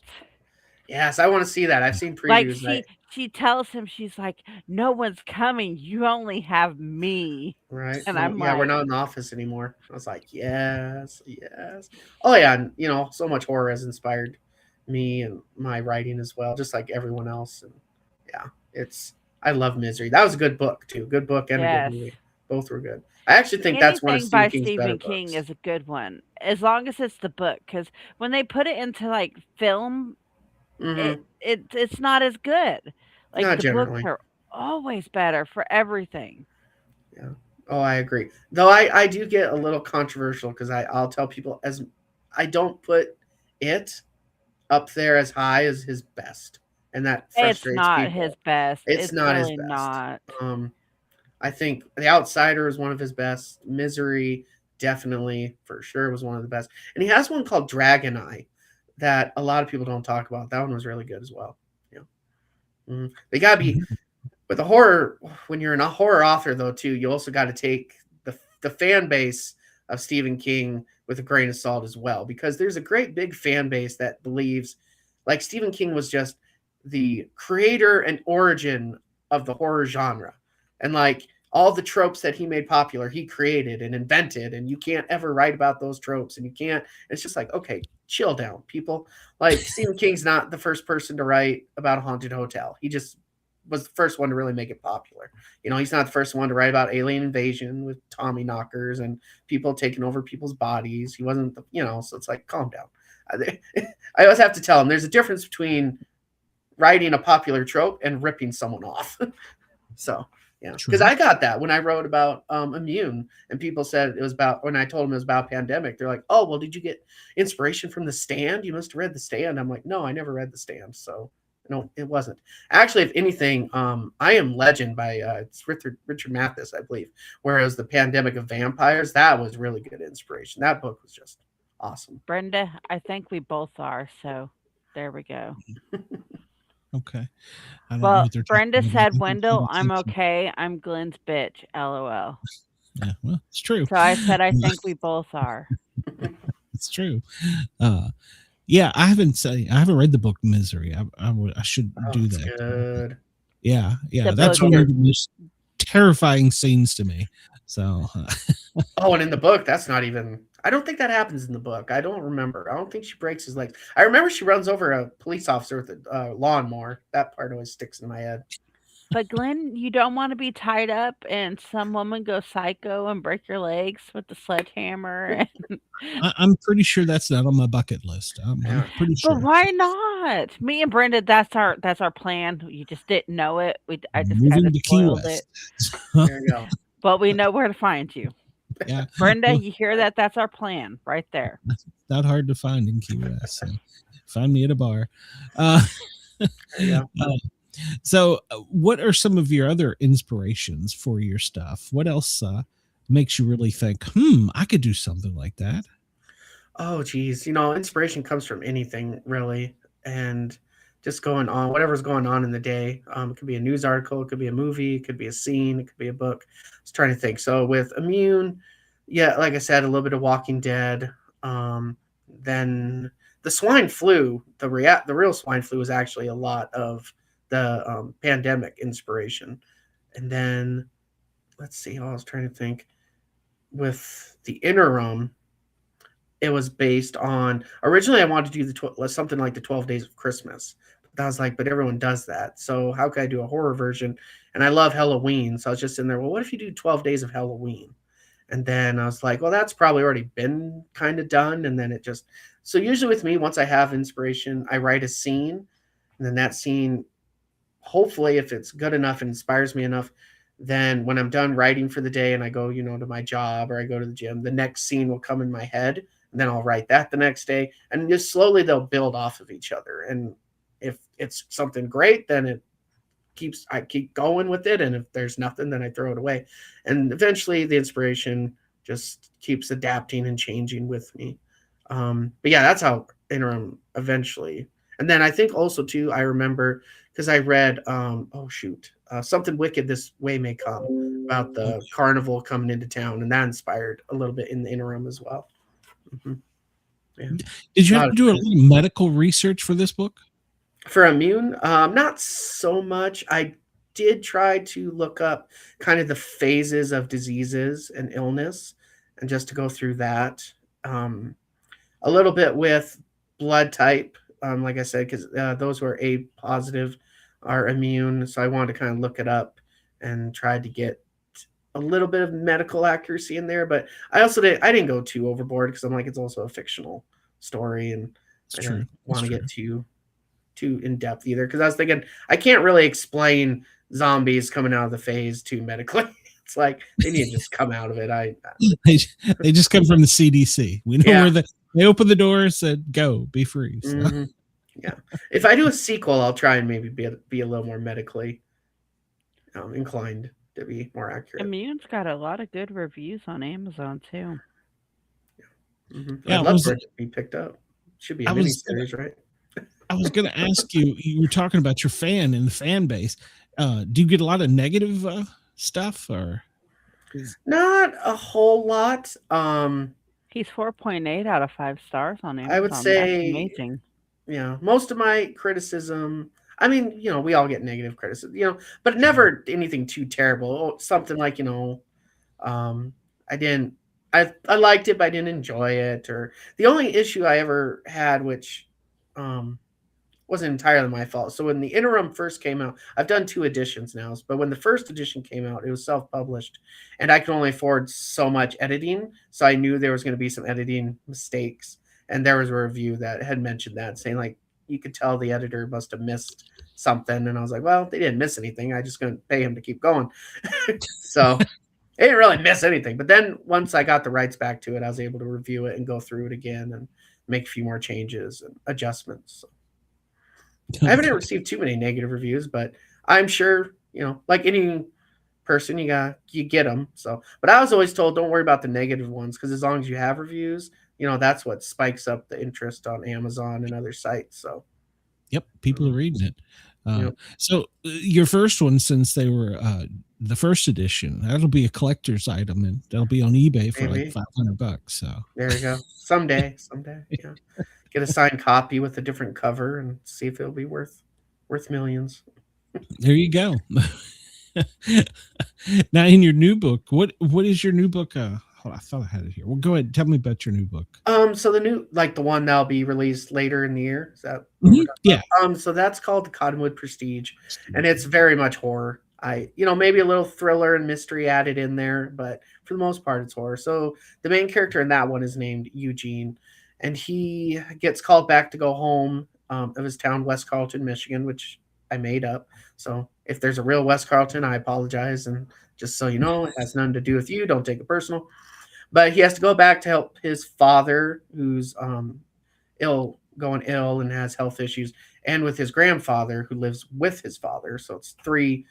Yes, I want to see that. I've seen previews. She tells him, she's like, "No one's coming. You only have me." Right. And I'm we're not in the office anymore. I was like, yes. Oh yeah, and so much horror has inspired me and my writing as well, just like everyone else. And I love Misery. That was a good book too. Good book and a good movie. Both were good. I actually think that's one of Stephen King is a good one, as long as it's the book. Because when they put it into film, it's not as good. Not the generally. Books are always better for everything. Yeah. Oh, I agree. Though I do get a little controversial because I'll tell people I don't put it up there as high as his best. And that frustrates people. It's not his best. It's not really his best. Not. I think The Outsider is one of his best. Misery, definitely, for sure, was one of the best. And he has one called Dragon Eye that a lot of people don't talk about. That one was really good as well. They got to be, with the horror, when you're a horror author, though, too, you also got to take the fan base of Stephen King with a grain of salt as well, because there's a great big fan base that believes like Stephen King was just the creator and origin of the horror genre, and like all the tropes that he made popular, he created and invented, and you can't ever write about those tropes, and you can't. It's just like, okay, chill down, people. Like Stephen King's not the first person to write about a haunted hotel. He just was the first one to really make it popular. He's not the first one to write about alien invasion with Tommy knockers and people taking over people's bodies. He wasn't, so it's like, calm down. I always have to tell him there's a difference between writing a popular trope and ripping someone off. So, yeah, because I got that when I wrote about Immune, and people said it was about, when I told them it was about pandemic, they're like, oh, well, did you get inspiration from The Stand? You must have read The Stand. I'm like, no, I never read The Stand. So, no, it wasn't. Actually, if anything, I Am Legend by it's Richard Mathis, I believe, where it was the pandemic of vampires. That was really good inspiration. That book was just awesome. Brenda, I think we both are. So there we go. Okay. I don't know Well, what they're Brenda talking said, about. Wendell, I'm okay. I'm Glenn's bitch. LOL. Yeah, well, it's true. So I said, I think we both are. It's true. Yeah, I haven't read the book Misery. I should do that. Good. Yeah, The that's book one of the most terrifying scenes to me. So. Oh, and in the book, that's not even. I don't think that happens in the book. I don't remember. I don't think she breaks his legs. I remember she runs over a police officer with a lawnmower. That part always sticks in my head. But Glenn, you don't want to be tied up and some woman go psycho and break your legs with the sledgehammer. I'm pretty sure that's not on my bucket list. I'm pretty sure. But why not? Me and Brenda, that's our plan. You just didn't know it. I just Moving kind of to Key spoiled West. it. There you go. But we know where to find you. Yeah, Brenda, well, you hear that? That's our plan right there. not hard to find in Key West. So find me at a bar. So what are some of your other inspirations for your stuff? What else makes you really think, I could do something like that? Oh, geez. Inspiration comes from anything, really. And just going on, whatever's going on in the day. It could be a news article. It could be a movie. It could be a scene. It could be a book. I was trying to think. So with Immune, yeah, like I said, a little bit of Walking Dead. Then the swine flu, the real swine flu was actually a lot of the pandemic inspiration. And then let's see, I was trying to think with the Interim, it was based on, originally I wanted to do something like the 12 Days of Christmas. But I was like, but everyone does that. So how could I do a horror version? And I love Halloween. So I was just in there, well, what if you do 12 Days of Halloween? And then I was like, well, that's probably already been kind of done. And then so usually with me, once I have inspiration, I write a scene. And then that scene, hopefully, if it's good enough and inspires me enough, then when I'm done writing for the day and I go, to my job or I go to the gym, the next scene will come in my head. And then I'll write that the next day. And just slowly they'll build off of each other. And if it's something great, then I keep going with it. And if there's nothing, then I throw it away. And eventually the inspiration just keeps adapting and changing with me. But yeah, that's how Interim eventually. And then I think also too, I remember because I read, Something Wicked This Way May Come, about the carnival coming into town. And that inspired a little bit in the Interim as well. Mm-hmm. Yeah. Did you have to do a little medical research for this book? For Immune, not so much. I did try to look up kind of the phases of diseases and illness, and just to go through that. A little bit with blood type, like I said, because those who are A positive are immune. So I wanted to kind of look it up and tried to get a little bit of medical accuracy in there. But I didn't go too overboard because I'm like, it's also a fictional story, and I don't want to get too in depth either, because I was thinking I can't really explain zombies coming out of the phase too medically. It's like they need to just come out of it. They just come from the CDC. We know where they open the doors, said go, be free. So. Mm-hmm. Yeah, if I do a sequel, I'll try and maybe be a little more medically inclined to be more accurate. Immune's got a lot of good reviews on Amazon too. Mm-hmm. I'd love for it to be picked up. Should be a miniseries, right? I was going to ask you. You were talking about your fan and the fan base. Do you get a lot of negative stuff, or? Not a whole lot. He's 4.8 out of 5 stars on Amazon. I would That's say, amazing. most of my criticism, I mean, we all get negative criticism, but never anything too terrible. Something like, I didn't, I liked it, but I didn't enjoy it. Or the only issue I ever had, which wasn't entirely my fault. So when the interim first came out, I've done 2 editions now, but when the first edition came out, it was self-published, and I could only afford so much editing, so I knew there was going to be some editing mistakes. And there was a review that had mentioned that, saying like you could tell the editor must have missed something, and I was like, well, they didn't miss anything. I just going to pay him to keep going. So they didn't really miss anything. But then once I got the rights back to it, I was able to review it and go through it again and make a few more changes and adjustments. So I haven't received too many negative reviews, but I'm sure, like any person, you get them. So, but I was always told, don't worry about the negative ones, because as long as you have reviews, that's what spikes up the interest on Amazon and other sites. So, yep, people are reading it. So your first one, since they were the first edition, that'll be a collector's item, and that'll be on eBay for maybe like $500. So there you go. Someday, yeah. Get a signed copy with a different cover and see if it'll be worth millions. There you go. Now, in your new book, what is your new book? Hold on, I thought I had it here. Well, go ahead. Tell me about your new book. So the new, like the one that'll be released later in the year. Is that? Yeah. So that's called The Cottonwood Prestige, and it's very much horror. Maybe a little thriller and mystery added in there, but for the most part, it's horror. So the main character in that one is named Eugene, and he gets called back to go home of his town, West Carlton, Michigan, which I made up. So if there's a real West Carlton, I apologize. And just so you know, it has nothing to do with you. Don't take it personal. But he has to go back to help his father, who's going ill and has health issues, and with his grandfather, who lives with his father. So it's 3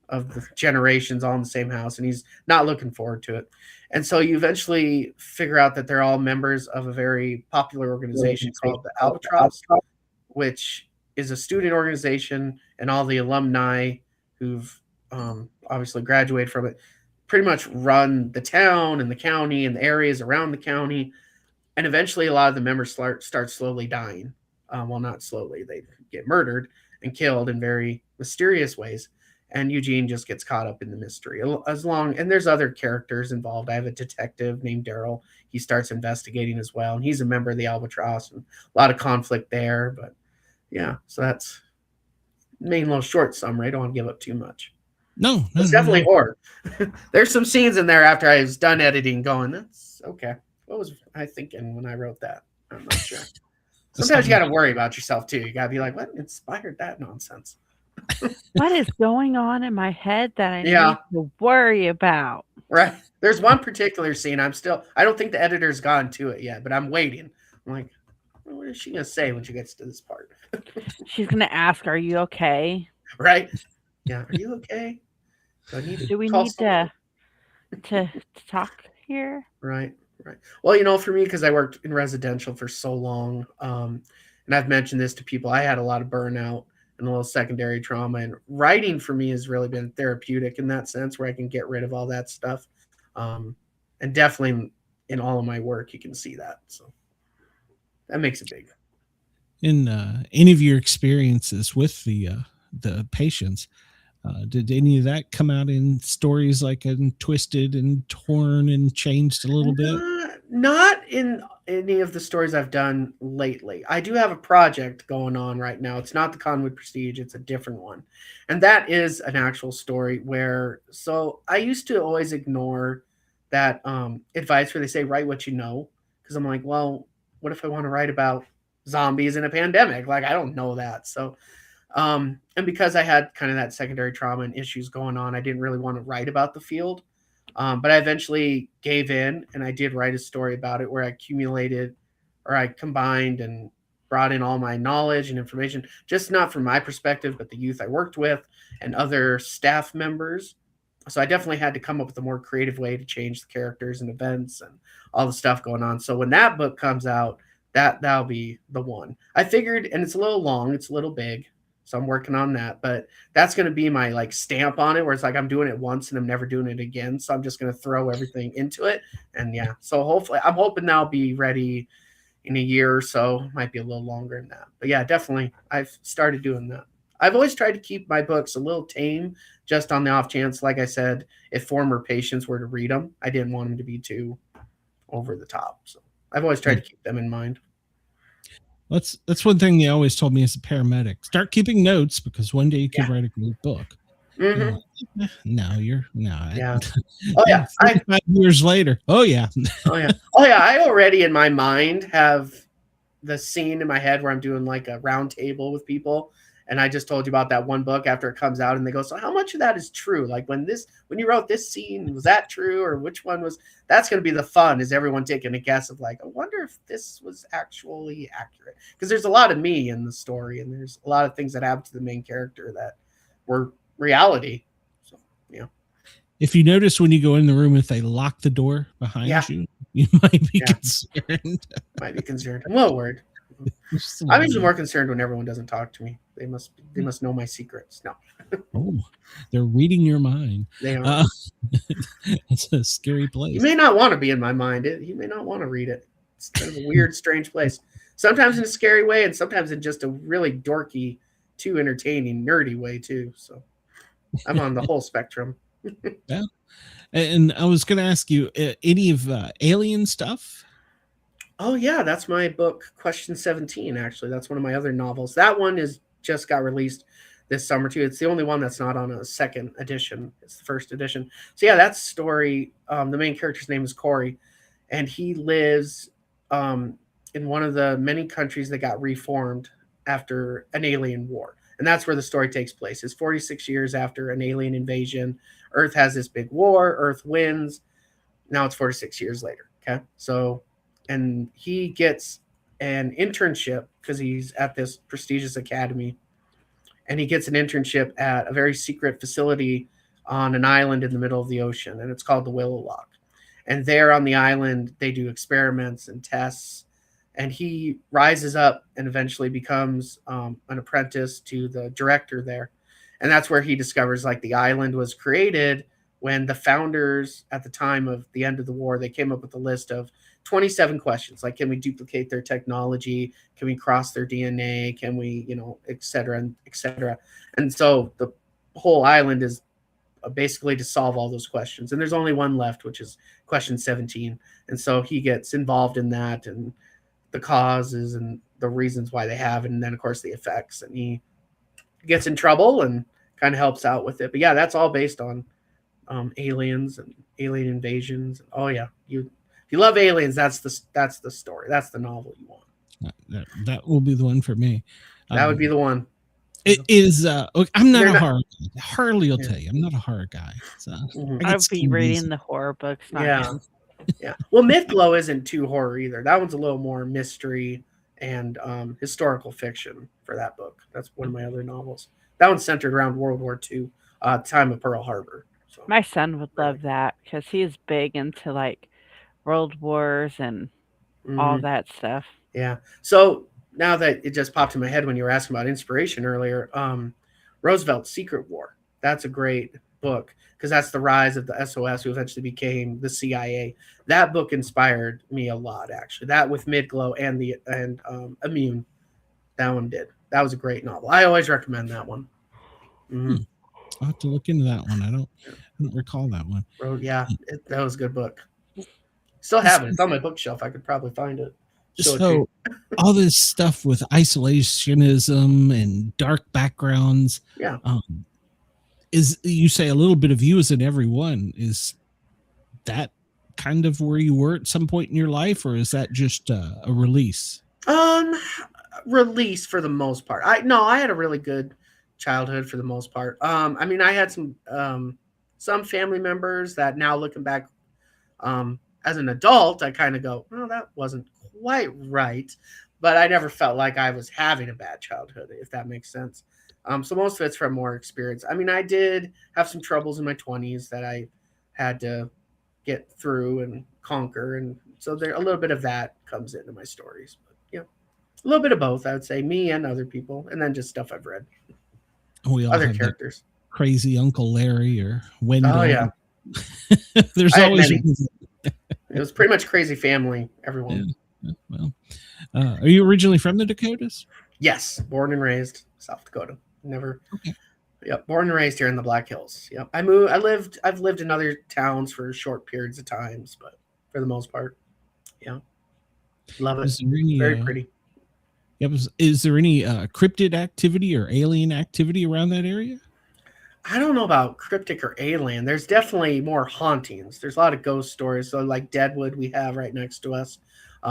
of the generations all in the same house, and he's not looking forward to it. And so you eventually figure out that they're all members of a very popular organization called the Albatross, which is a student organization, and all the alumni who've obviously graduated from it pretty much run the town and the county and the areas around the county. And eventually a lot of the members start slowly dying. Well, not slowly. They get murdered and killed in very mysterious ways. And Eugene just gets caught up in the mystery. And there's other characters involved. I have a detective named Daryl. He starts investigating as well, and he's a member of the Albatross, and a lot of conflict there. But yeah, so that's the main little short summary. I don't want to give up too much. No, it's definitely horror. There's some scenes in there after I was done editing going, that's okay. What was I thinking when I wrote that? I'm not sure. Sometimes you got to worry about yourself too. You got to be like, what inspired that nonsense? What is going on in my head that I need to worry about? Right. There's one particular scene I don't think the editor's gone to it yet, but I'm waiting. I'm like, what is she going to say when she gets to this part? She's going to ask, are you okay? Right. Yeah. Are you okay? Do we need to talk here? Right. Well, for me, because I worked in residential for so long, and I've mentioned this to people, I had a lot of burnout and a little secondary trauma, and writing for me has really been therapeutic in that sense, where I can get rid of all that stuff. And definitely in all of my work, you can see that. So that makes it big. In any of your experiences with the patients, did any of that come out in stories like in Twisted and Torn and Changed a little bit? Not in any of the stories I've done lately. I do have a project going on right now. It's not the Cottonwood Prestige. It's a different one. And that is an actual story so I used to always ignore that advice where they say, write what you know. Because I'm like, well, what if I want to write about zombies in a pandemic? Like, I don't know that. So and because I had kind of that secondary trauma and issues going on, I didn't really want to write about the field. But I eventually gave in, and I did write a story about it where I combined and brought in all my knowledge and information, just not from my perspective, but the youth I worked with and other staff members. So I definitely had to come up with a more creative way to change the characters and events and all the stuff going on. So when that book comes out, that'll be the one. I figured, and it's a little long, it's a little big. So I'm working on that, but that's going to be my like stamp on it, where it's like I'm doing it once and I'm never doing it again. So I'm just going to throw everything into it, and yeah. So hopefully, I'm hoping now I'll be ready in a year or so. Might be a little longer than that, but yeah, definitely I've started doing that. I've always tried to keep my books a little tame, just on the off chance, like I said, if former patients were to read them, I didn't want them to be too over the top. So I've always tried to keep them in mind. That's one thing they always told me as a paramedic. Start keeping notes, because one day you can write a great book. Mm-hmm. No, you're not. Yeah. Oh yeah. 5 years later. Oh yeah. Oh yeah. Oh yeah. I already in my mind have the scene in my head where I'm doing like a round table with people. And I just told you about that one book after it comes out, and they go, so how much of that is true? Like when you wrote this scene, was that true? Or which one was, that's going to be the fun, is everyone taking a guess of like, I wonder if this was actually accurate. Because there's a lot of me in the story, and there's a lot of things that happen to the main character that were reality. So, yeah. If you notice when you go in the room, if they lock the door behind you, you might be concerned. Might be concerned. I'm a little worried. I'm even more concerned when everyone doesn't talk to me. They must know my secrets. No. Oh, they're reading your mind. They are. It's a scary place. You may not want to be in my mind. You may not want to read it. It's kind of a weird, strange place. Sometimes in a scary way, and sometimes in just a really dorky, too entertaining, nerdy way too. So I'm on the whole spectrum. Yeah. And I was going to ask you, any of alien stuff? Oh yeah, that's my book, Question 17. Actually, that's one of my other novels. That one just got released this summer too. It's the only one that's not on a second edition. It's the first edition. So yeah, that story. The main character's name is Corey, and he lives in one of the many countries that got reformed after an alien war, and that's where the story takes place. It's 46 years after an alien invasion. Earth has this big war. Earth wins. Now it's 46 years later. Okay, so. And he gets an internship because he's at this prestigious academy, and he gets an internship at a very secret facility on an island in the middle of the ocean, and it's called the Willow Lock. And there on the island, they do experiments and tests, and he rises up and eventually becomes an apprentice to the director there. And that's where he discovers like the island was created when the founders at the time of the end of the war, they came up with a list of 27 questions. Like, can we duplicate their technology? Can we cross their DNA? Can we, et cetera, and et cetera. And so the whole island is basically to solve all those questions. And there's only one left, which is question 17. And so he gets involved in that and the causes and the reasons why they have it. And then of course the effects, and he gets in trouble and kind of helps out with it. But yeah, that's all based on aliens and alien invasions. Oh yeah, if you love aliens, that's the story. That's the novel you want. That will be the one for me. That would be the one. It is. I'm not a horror guy. Harley will tell you, I'm not a horror guy. So I'll be reading the horror books. Not yeah. Well, Mythglow isn't too horror either. That one's a little more mystery and historical fiction for that book. That's one of my other novels. That one's centered around World War II, time of Pearl Harbor. So, my son would love that because he's big into like world wars and all that stuff. Yeah. So now that it just popped in my head when you were asking about inspiration earlier, Roosevelt's Secret War. That's a great book because that's the rise of the SOS, who eventually became the CIA. That book inspired me a lot, actually. That with Midglow and Immune, that one did. That was a great novel. I always recommend that one. I'll have to look into that one. I don't recall that one. That was a good book. Still have it. It's on my bookshelf. I could probably find it. So all this stuff with isolationism and dark backgrounds. Yeah. Is you say a little bit of you is in every one. Is that kind of where you were at some point in your life, or is that just a release? Release for the most part. I had a really good childhood for the most part. I mean, I had some family members that now looking back, as an adult, I kind of go, well, that wasn't quite right, but I never felt like I was having a bad childhood, if that makes sense. So most of it's from more experience. I mean, I did have some troubles in my 20s that I had to get through and conquer, and so there a little bit of that comes into my stories. But yeah, a little bit of both, I would say, me and other people, and then just stuff I've read. We all other have that characters. crazy Uncle Larry or Wendell. Oh yeah, There's I had always. many. It was pretty much crazy family. Everyone. Yeah. Well, are you originally from the Dakotas? Yes, born and raised South Dakota. Never. Okay. Yep, born and raised here in the Black Hills. Yep, I've lived in other towns for short periods of times, but for the most part, yeah, love it. Is there any, Very pretty. Yep. Is there any cryptid activity or alien activity around that area? I don't know about cryptic or alien. There's definitely more hauntings. There's a lot of ghost stories. So like Deadwood, we have right next to us.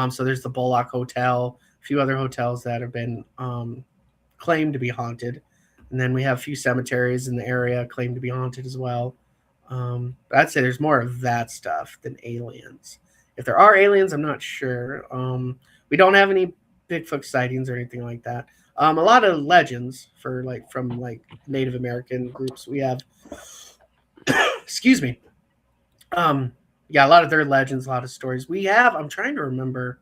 So there's the Bullock Hotel, a few other hotels that have been claimed to be haunted. And then we have a few cemeteries in the area claimed to be haunted as well. But I'd say there's more of that stuff than aliens. If there are aliens, I'm not sure. We don't have any Bigfoot sightings or anything like that. A lot of legends from Native American groups. We have, excuse me. Yeah, a lot of their legends, a lot of stories. I'm trying to remember.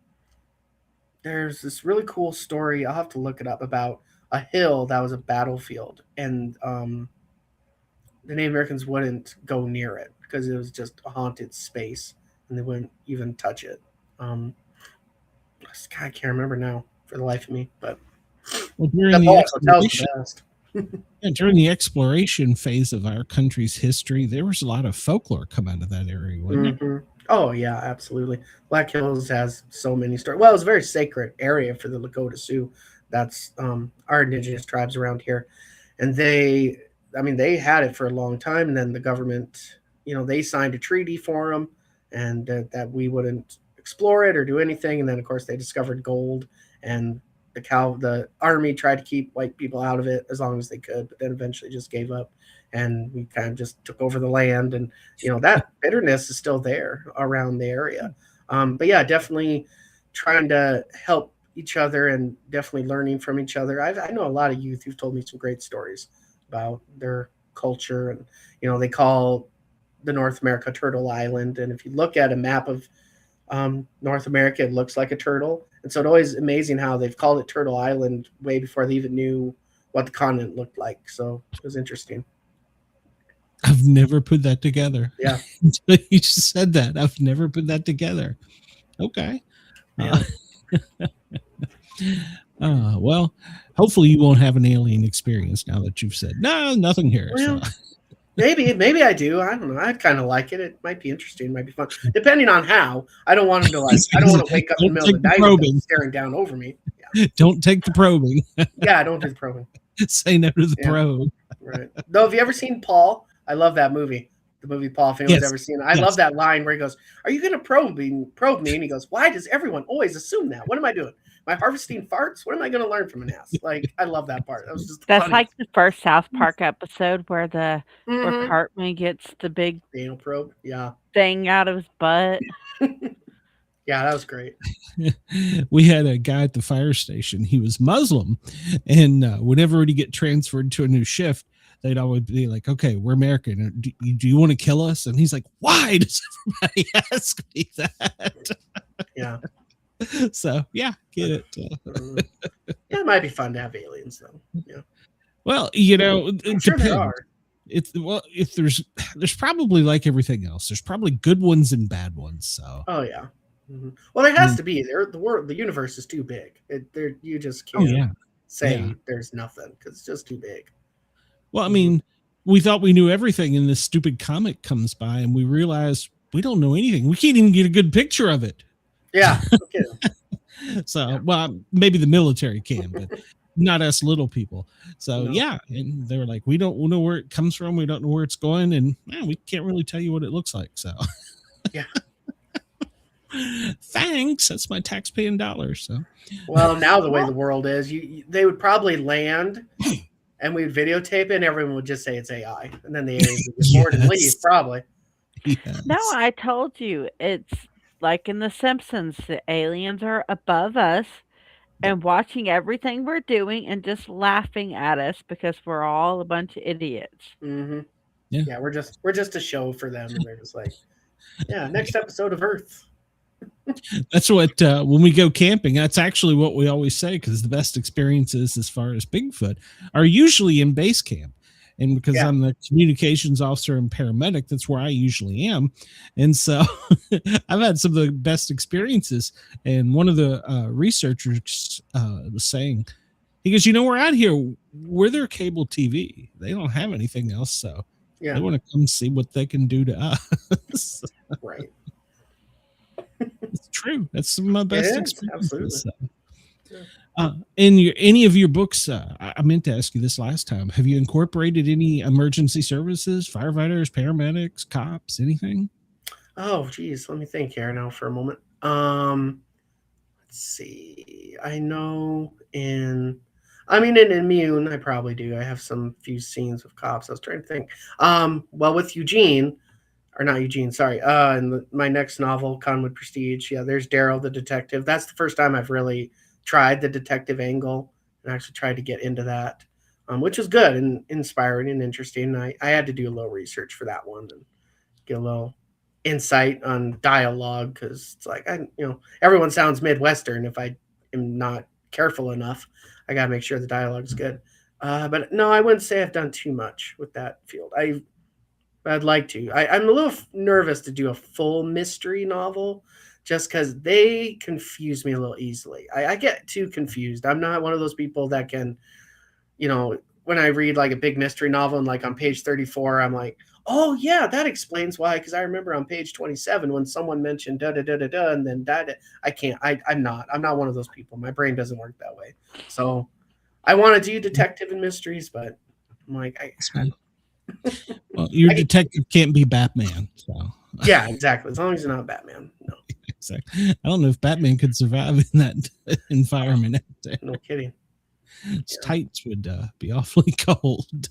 There's this really cool story. I'll have to look it up about a hill that was a battlefield, and the Native Americans wouldn't go near it because it was just a haunted space, and they wouldn't even touch it. I can't remember now for the life of me, but during the exploration phase of our country's history, there was a lot of folklore come out of that area, wasn't it? Oh yeah, absolutely. Black Hills has so many stories. Well, it's a very sacred area for the Lakota Sioux. That's our indigenous tribes around here, and they had it for a long time, and then the government, they signed a treaty for them, and that we wouldn't explore it or do anything, and then of course they discovered gold, and the army tried to keep white people out of it as long as they could, but then eventually just gave up, and we kind of just took over the land, and that bitterness is still there around the area. But yeah, definitely trying to help each other and definitely learning from each other. I know a lot of youth who've told me some great stories about their culture, and they call the North America Turtle Island, and if you look at a map of North America, it looks like a turtle, and so it's always amazing how they've called it Turtle Island way before they even knew what the continent looked like. So it was interesting. I've never put that together. Yeah. You just said that. I've never put that together. Okay. Yeah. Well, hopefully you won't have an alien experience now that you've said, no, nothing here. Well, maybe I do. I don't know. I kind of like it. It might be interesting. It might be fun. Depending on how. I don't want him to I don't want to wake up in the middle of the night and staring down over me. Yeah. Don't take the probing. Yeah, don't do the probing. Say no to the probe. Right. Though, have you ever seen Paul? I love that movie. The movie Paul, if anyone's ever seen it. I love that line where he goes, "Are you going to probe me?" And he goes, "Why does everyone always assume that? What am I doing? Am I harvesting farts? What am I going to learn from an ass?" Like, I love that part. That was just That's like the first South Park episode where where Cartman gets the big anal probe, thing out of his butt. Yeah, that was great. We had a guy at the fire station. He was Muslim, and whenever he'd get transferred to a new shift, they'd always be like, "Okay, we're American. Do you want to kill us?" And he's like, "Why does everybody ask me that?" Yeah. So yeah, get it. Yeah, it might be fun to have aliens though. Yeah. Well, it sure depends. there are. If there's probably, like everything else, there's probably good ones and bad ones. So. Oh yeah. Mm-hmm. Well, there has to be. The universe is too big. You just can't say there's nothing because it's just too big. Well, I mean, we thought we knew everything, and this stupid comet comes by, and we realize we don't know anything. We can't even get a good picture of it. Yeah. Okay. So, well, maybe the military can, but not us little people. So, yeah, and they were like, we don't know where it comes from. We don't know where it's going, and we can't really tell you what it looks like. So, yeah. Thanks. That's my tax-paying dollars. So, well, now the way the world is, they would probably land, and we'd videotape it, and everyone would just say it's AI, and then the aliens would get bored and leave, probably. Yes. No, I told you, it's like in The Simpsons. The aliens are above us and watching everything we're doing and just laughing at us because we're all a bunch of idiots. Mm-hmm. Yeah, we're just a show for them, and they're just like, yeah, next episode of Earth. That's what when we go camping, that's actually what we always say, because the best experiences as far as Bigfoot are usually in base camp. And because I'm the communications officer and paramedic, that's where I usually am. And so I've had some of the best experiences. And one of the researchers was saying, he goes, we're out here, we're their cable TV. They don't have anything else. So they want to come see what they can do to us. Right. It's true. That's some of my best experiences. Absolutely. In any of your books, I meant to ask you this last time. Have you incorporated any emergency services, firefighters, paramedics, cops, anything? Oh, geez. Let me think here now for a moment. Let's see. I know in Immune, I probably do. I have some few scenes with cops. I was trying to think. Well, with Eugene, or not Eugene, sorry. In my next novel, Conwood Prestige, there's Daryl the detective. That's the first time I've really tried the detective angle and actually tried to get into that, which was good and inspiring and interesting. I had to do a little research for that one and get a little insight on dialogue, because it's like, everyone sounds Midwestern. If I am not careful enough, I got to make sure the dialogue is good. But no, I wouldn't say I've done too much with that field. I'd like to. I'm a little nervous to do a full mystery novel, just because they confuse me a little easily. I get too confused. I'm not one of those people that can, when I read like a big mystery novel and like on page 34, I'm like, oh yeah, that explains why. Because I remember on page 27 when someone mentioned da da da da da, and then da. I can't. I'm not one of those people. My brain doesn't work that way. So I want to do detective and mysteries, but I'm like, well, your detective can't be Batman. So yeah, exactly. As long as you're not Batman, no. Exactly. I don't know if Batman could survive in that environment. No kidding. His tights would be awfully cold.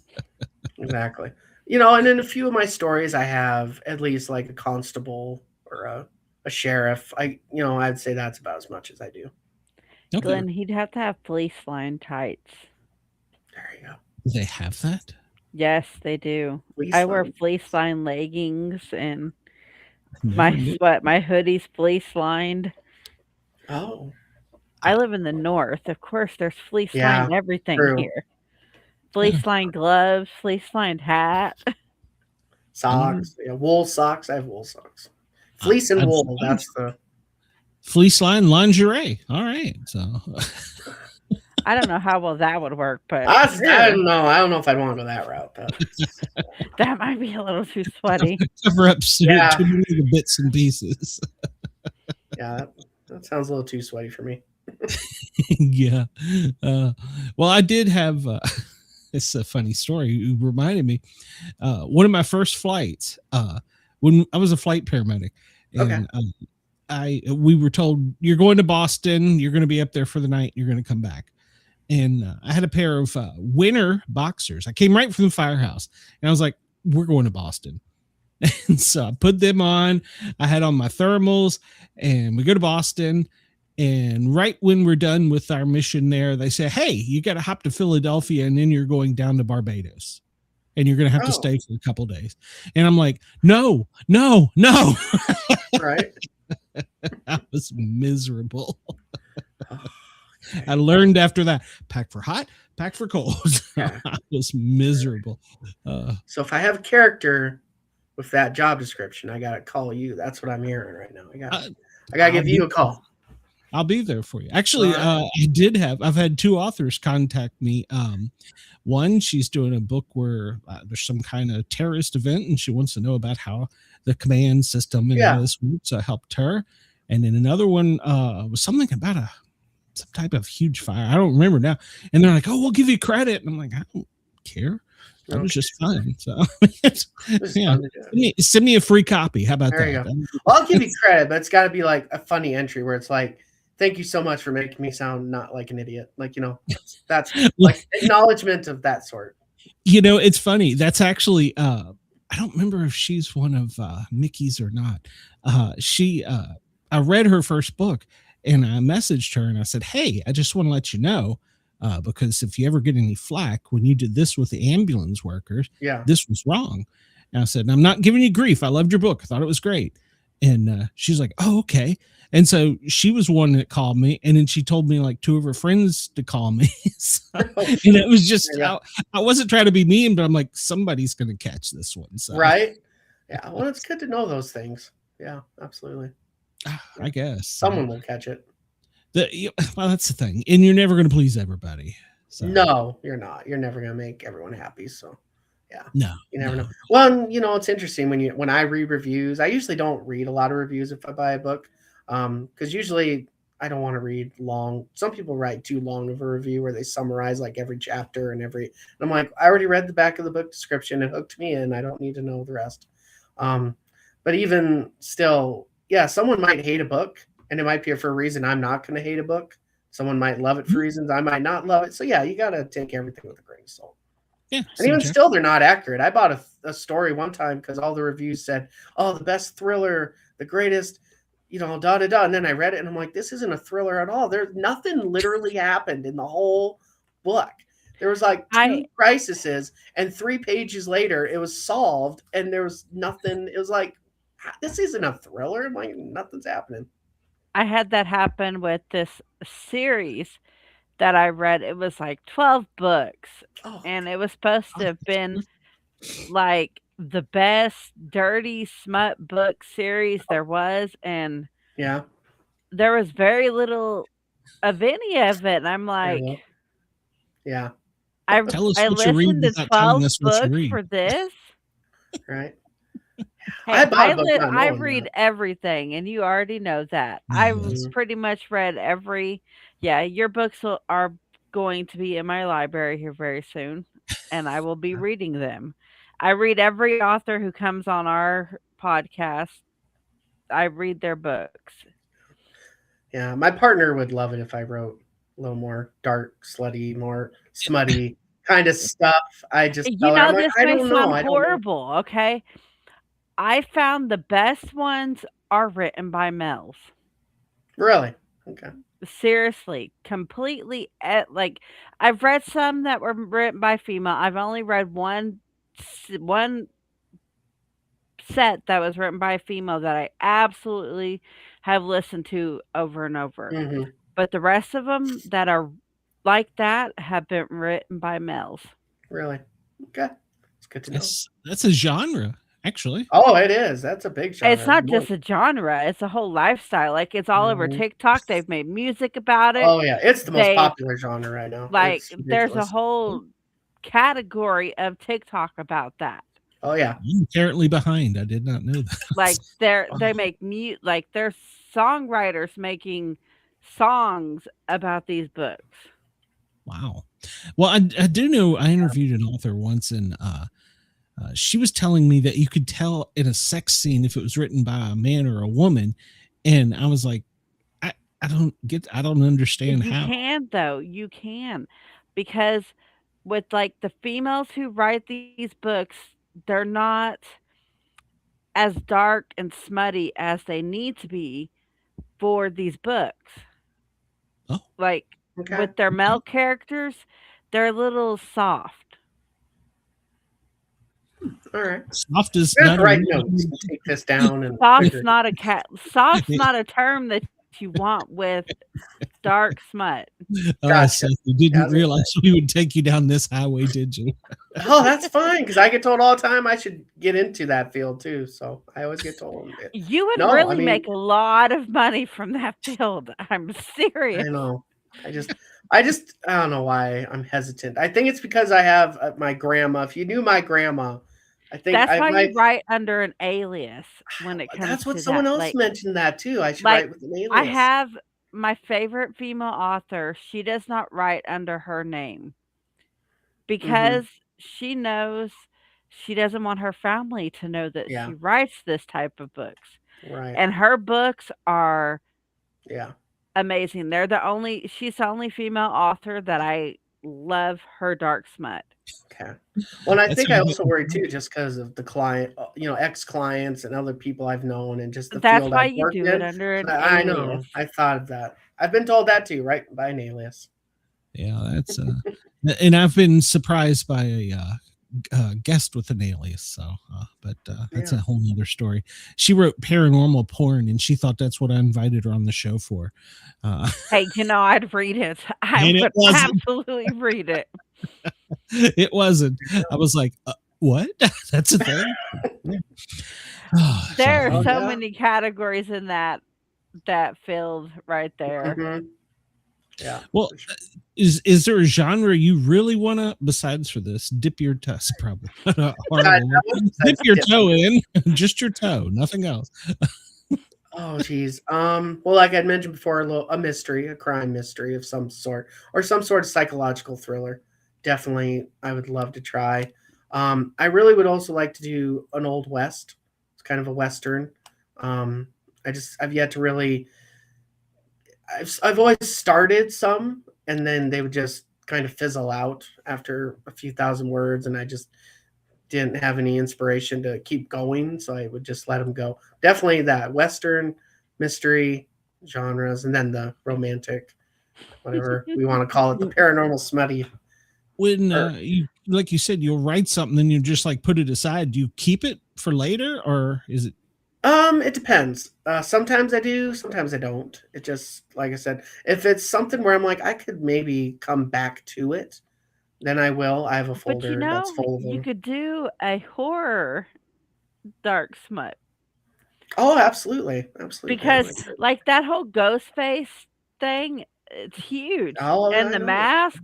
Exactly. And in a few of my stories, I have at least like a constable or a sheriff. I'd say that's about as much as I do. Okay. Glenn, he'd have to have fleece line tights. There you go. Do they have that? Yes, they do. I wear fleece line leggings, and my hoodie's fleece lined. Oh. I live in the north. Of course, there's fleece lined everything here. Fleece lined gloves, fleece lined hat. Socks. Yeah, wool socks. I have wool socks. Fleece and wool. That's the fleece line lingerie. All right. So I don't know how well that would work, but I don't know. I don't know if I'd want to go that route. That might be a little too sweaty. Cover up too many bits and pieces. Yeah, that sounds a little too sweaty for me. Yeah. Well, I did have. It's a funny story. You reminded me. One of my first flights. When I was a flight paramedic, and we were told, you're going to Boston. You're going to be up there for the night. You're going to come back. And I had a pair of winter boxers. I came right from the Firehouse, and I was like, we're going to Boston. And so I put them on. I had on my thermals, and we go to Boston. And right when we're done with our mission there, they say, hey, you got to hop to Philadelphia, and then you're going down to Barbados. And you're going to have to stay for a couple days. And I'm like, no. Right. I was miserable. I learned after that, pack for hot, pack for cold. Yeah. I was miserable. So if I have a character with that job description, I got to call you. That's what I'm hearing right now. I got to give you a call. I'll be there for you. Actually, I've had two authors contact me. One, she's doing a book where there's some kind of terrorist event, and she wants to know about how the command system and all this works. So I helped her. And then another one was something about some type of huge fire. I don't remember now. And they're like, oh, we'll give you credit. And I'm like, I don't care. That was just fun. So yeah, send me a free copy. How about there that? You go. Well, I'll give you credit, but it's got to be like a funny entry where it's like, thank you so much for making me sound not like an idiot. Like, that's like acknowledgement of that sort. It's funny. That's actually, I don't remember if she's one of Mickey's or not. I read her first book, and I messaged her and I said, hey, I just want to let you know, because if you ever get any flack when you did this with the ambulance workers, this was wrong. And I said, I'm not giving you grief. I loved your book. I thought it was great. And she's like, oh, okay. And so she was one that called me, and then she told me like 2 of her friends to call me. And it was just, I wasn't trying to be mean, but I'm like, somebody's going to catch this one. So. Right. Yeah. Well, it's good to know those things. Yeah, absolutely. I guess. Someone will catch it. Well, that's the thing. And you're never going to please everybody. So. No, you're not. You're never going to make everyone happy. So. Yeah. No. You never know. Well, it's interesting when I read reviews. I usually don't read a lot of reviews if I buy a book, because usually I don't want to read long. Some people write too long of a review where they summarize like every chapter and I'm like, I already read the back of the book description. It hooked me in. I don't need to know the rest. But even still, yeah, someone might hate a book, and it might be for a reason I'm not going to hate a book. Someone might love it for reasons I might not love it. So yeah, you got to take everything with a grain of salt. Yeah, and even still, they're not accurate. I bought a story one time because all the reviews said, "Oh, the best thriller, the greatest," da da da. And then I read it, and I'm like, "This isn't a thriller at all. There's nothing literally happened in the whole book. There was like 2 crises, and 3 pages later, it was solved, and there was nothing. It was like, this isn't a thriller. I'm like, nothing's happening." I had that happen with this series that I read. It was like 12 books, and it was supposed to have been like the best dirty smut book series there was, and there was very little of any of it. And I'm like, I listened to 12 books for this, right? Hey, I read everything, and you already know that. I pretty much read every. Yeah, your books are going to be in my library here very soon, and I will be reading them. I read every author who comes on our podcast. I read their books. Yeah, my partner would love it if I wrote a little more dark, slutty, more smutty kind of stuff. I just this may sound horrible, okay? I found the best ones are written by males. Really? Okay. Seriously, completely. Like, I've read some that were written by female. I've only read one set that was written by a female that I absolutely have listened to over and over. Mm-hmm. But the rest of them that are like that have been written by males. Really? Okay. It's good to know. That's a genre. Actually, oh, it is. That's a big genre. It's not just a genre; it's a whole lifestyle. Like, it's all over TikTok. They've made music about it. Oh yeah, it's the most popular genre right now. Like, there's a whole category of TikTok about that. Oh yeah, I'm apparently behind. I did not know that. Like, they make like there's songwriters making songs about these books. Wow. Well, I do know. I interviewed an author once, and she was telling me that you could tell in a sex scene if it was written by a man or a woman. And I was like, I don't understand how. You can, though. You can. Because with like the females who write these books, they're not as dark and smutty as they need to be for these books. Oh. Like, with their male characters, they're a little soft. All right. Soft is not right notes. Take this down. And soft's not soft's not a term that you want with dark smut. Gotcha. Seth, you didn't realize we would take you down this highway, did you? Oh, that's fine, because I get told all the time I should get into that field too. So I always get told. You would make a lot of money from that field. I'm serious. I know. I don't know why I'm hesitant. I think it's because I have my grandma. If you knew my grandma, I think that's why you write under an alias when it comes. That's what to someone else mentioned that too. I should write with an alias. I have my favorite female author. She does not write under her name because she knows she doesn't want her family to know that she writes this type of books. Right. And her books are amazing. She's the only female author that I love her dark smut. Okay. Well, and I think I also worry too, just because of the client, ex-clients and other people I've known, and just the that's field why I've you do it under an alias. I know. I thought of that. I've been told that too, right? By an alias. Yeah, that's and I've been surprised by guest with an alias. So, but that's a whole nother story. She wrote paranormal porn, and she thought that's what I invited her on the show for. Hey, I'd read it. I would absolutely read it. It wasn't. I was like, what? That's a thing? There are so many categories in that field right there. Mm-hmm. Yeah. Well, is there a genre you really want to, besides for this, dip your toe? Probably. Dip your toe in, just your toe, nothing else. Oh, geez. Well, like I'd mentioned before, a mystery, a crime mystery of some sort, or some sort of psychological thriller. Definitely, I would love to try. I really would also like to do an Old West. It's kind of a Western. I've yet to really. I've always started some, and then they would just kind of fizzle out after a few thousand words, and I just didn't have any inspiration to keep going, so I would just let them go. Definitely that Western mystery genres, and then the romantic, whatever we want to call it, the paranormal smutty. When you, like you said, you'll write something, then you just like put it aside. Do you keep it for later, or is it? It depends. Sometimes I do, sometimes I don't. It just, like I said, if it's something where I'm like, I could maybe come back to it, then I will. I have a folder that's full of them. You could do a horror dark smut. Oh, absolutely. Absolutely. Because like that whole ghost face thing, it's huge. And the mask,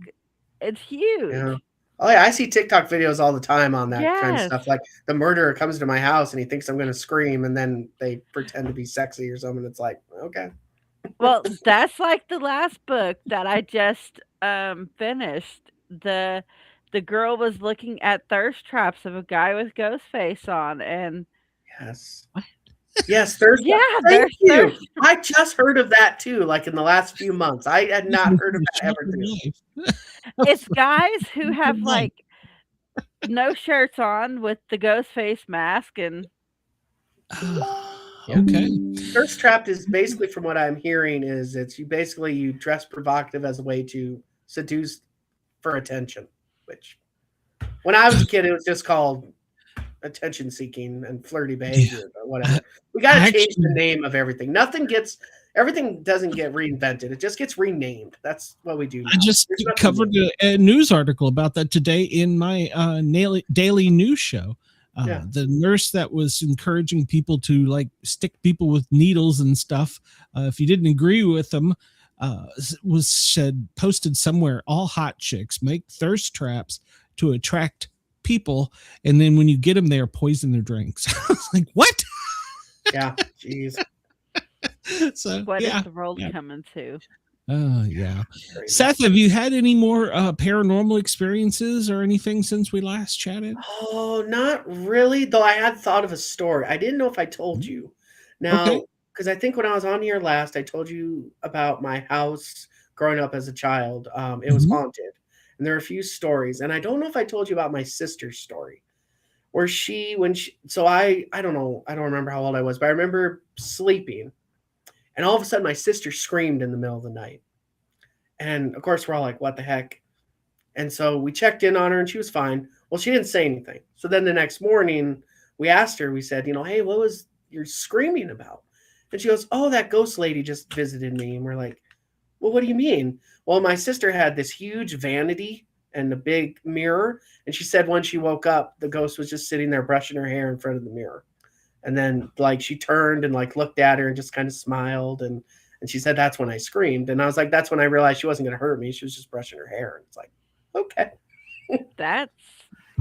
it's huge. Yeah. Oh yeah, I see TikTok videos all the time on that kind of stuff. Like the murderer comes to my house and he thinks I'm going to scream, and then they pretend to be sexy or something. It's like, okay. Well, that's like the last book that I just finished. The girl was looking at thirst traps of a guy with ghost face on, and yes, yes, thirst. Yeah, thank you. I just heard of that too. Like in the last few months, I had not heard of that ever. It's guys who have like no shirts on with the ghost face mask and. Okay. Thirst trapped is basically, from what I'm hearing, is it's you dress provocative as a way to seduce for attention. Which, when I was a kid, it was just called attention seeking and flirty behavior or whatever. We got to change the name of everything. Everything doesn't get reinvented. It just gets renamed. That's what we do now. I just covered a news article about that today in my daily news show. The nurse that was encouraging people to like stick people with needles and stuff, if you didn't agree with them, posted somewhere, all hot chicks make thirst traps to attract people, and then when you get them there, poison their drinks. I was like, what? Yeah, jeez. So what is the world coming to? Oh yeah. Seth, have you had any more paranormal experiences or anything since we last chatted? Oh, not really, though. I had thought of a story. I didn't know if I told you. Now, because I think when I was on here last, I told you about my house growing up as a child. It was haunted, and there are a few stories. And I don't know if I told you about my sister's story, where I don't know, I don't remember how old I was, but I remember sleeping, and all of a sudden my sister screamed in the middle of the night. And of course we're all like, what the heck? And so we checked in on her and she was fine. Well, she didn't say anything. So then the next morning we asked her, we said, hey, what was your screaming about? And she goes, oh, that ghost lady just visited me. And we're like, well, what do you mean? Well, my sister had this huge vanity and a big mirror. And she said when she woke up, the ghost was just sitting there brushing her hair in front of the mirror. And then like she turned and like looked at her and just kind of smiled. And she said, that's when I screamed. And I was like, that's when I realized she wasn't going to hurt me. She was just brushing her hair. And it's like, okay. That's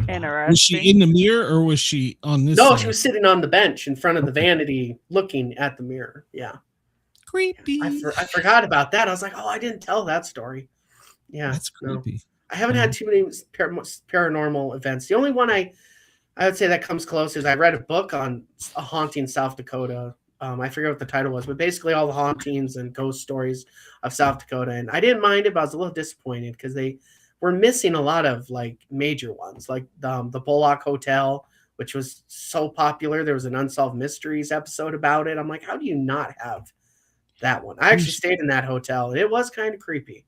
interesting. Was she in the mirror or was she on this? No, side? she was sitting on the bench in front of the vanity looking at the mirror. Yeah. Creepy. I forgot about that. I was like, oh, I didn't tell that story. Yeah. That's creepy. No. I haven't had too many paranormal events. The only one I would say that comes close is I read a book on a haunting South Dakota. I forget what the title was, but basically all the hauntings and ghost stories of South Dakota. And I didn't mind it, but I was a little disappointed because they were missing a lot of like major ones, like the Bullock Hotel, which was so popular. There was an Unsolved Mysteries episode about it. I'm like, how do you not have that one? I actually stayed in that hotel, and it was kind of creepy.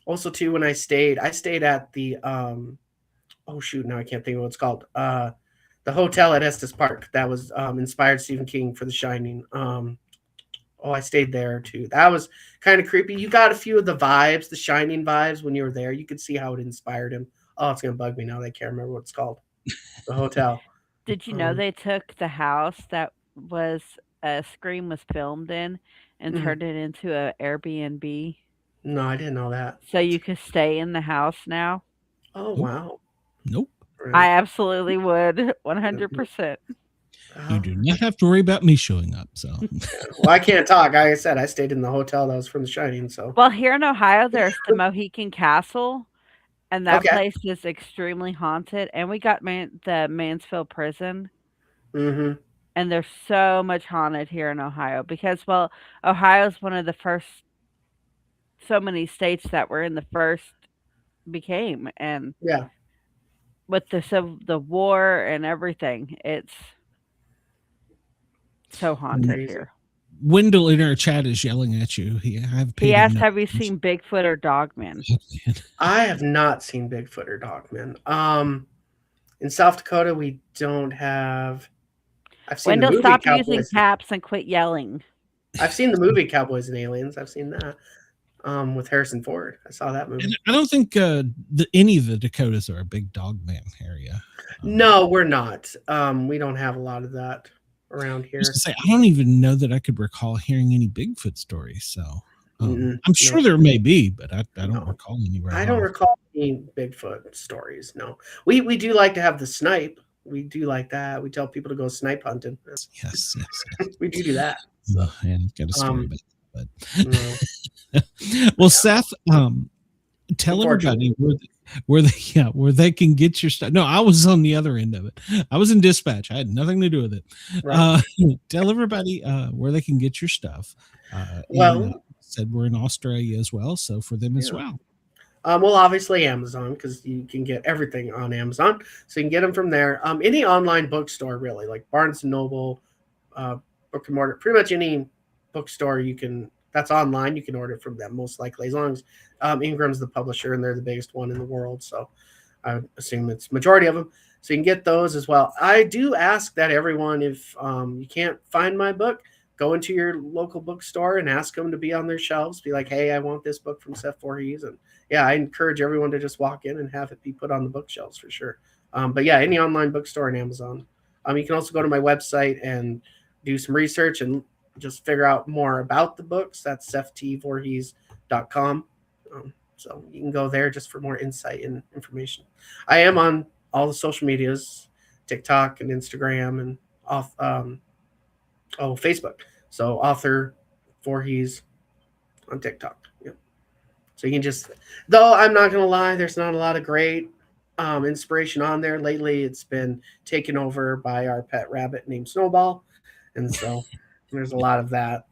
Also, too, when I stayed at the oh shoot, now I can't think of what it's called. The hotel at Estes Park that was inspired Stephen King for The Shining. I stayed there too. That was kind of creepy. You got a few of the vibes, the Shining vibes when you were there. You could see how it inspired him. Oh, it's gonna bug me now that I can't remember what it's called. The hotel. Did you know they took the house that was Scream was filmed in and Mhm. turned it into a Airbnb No, I didn't know that. so you could stay in the house now? Oh Nope. wow. Nope. I absolutely would, 100%. You do not have to worry about me showing up. So, Well, I can't talk. Like I said, I stayed in the hotel that was from The Shining. So Well, here in Ohio, there's the Mohican Castle, and that Okay. place is extremely haunted. And we got the Mansfield Prison, hmm and there's so much haunted here in Ohio because, well, Ohio's one of the first, so many states that were in the first became, and yeah. with the war and everything, it's so haunted Crazy. here. Wendell in our chat is yelling at you. He asked, "Have you seen Bigfoot or Dogman?" I have not seen Bigfoot or Dogman. In South Dakota, we don't have. I've seen the Wendell, movie stop using Cowboys. caps and quit yelling. I've seen the movie Cowboys and Aliens. I've seen that with Harrison Ford. I saw that movie. And I don't think any of the Dakotas are a big dog man area. No, we're not. We don't have a lot of that around here. Just to say, I don't even know that I could recall hearing any Bigfoot stories. So I'm sure there may be, but I don't recall any. I don't recall any Bigfoot stories. No, we do like to have the snipe. We do like that. We tell people to go snipe hunting. Yes. We do that. So, and I've got a story about that. No. But well, Seth, tell everybody where they can get your stuff. No, I was on the other end of it. I was in dispatch. I had nothing to do with it. Right. Tell everybody where they can get your stuff. Said we're in Australia as well, so for them as well. Well, obviously Amazon, because you can get everything on Amazon, so you can get them from there. Any online bookstore, really, like Barnes and Noble, Book and Mortar, pretty much any bookstore that's online, you can order from them most likely, as long as Ingram's the publisher and they're the biggest one in the world. So I would assume it's majority of them. So you can get those as well. I do ask that everyone, if you can't find my book, go into your local bookstore and ask them to be on their shelves. Be like, hey, I want this book from Seth Voorhees. And yeah, I encourage everyone to just walk in and have it be put on the bookshelves for sure. But yeah, any online bookstore and Amazon. You can also go to my website and do some research and just figure out more about the books. That's sethtvoorhees.com. So you can go there just for more insight and information. I am on all the social medias, TikTok and Instagram and Facebook. So author Voorhees on TikTok. Yep. So you can just, though I'm not gonna lie, there's not a lot of great inspiration on there lately. It's been taken over by our pet rabbit named Snowball, and so there's a lot of that.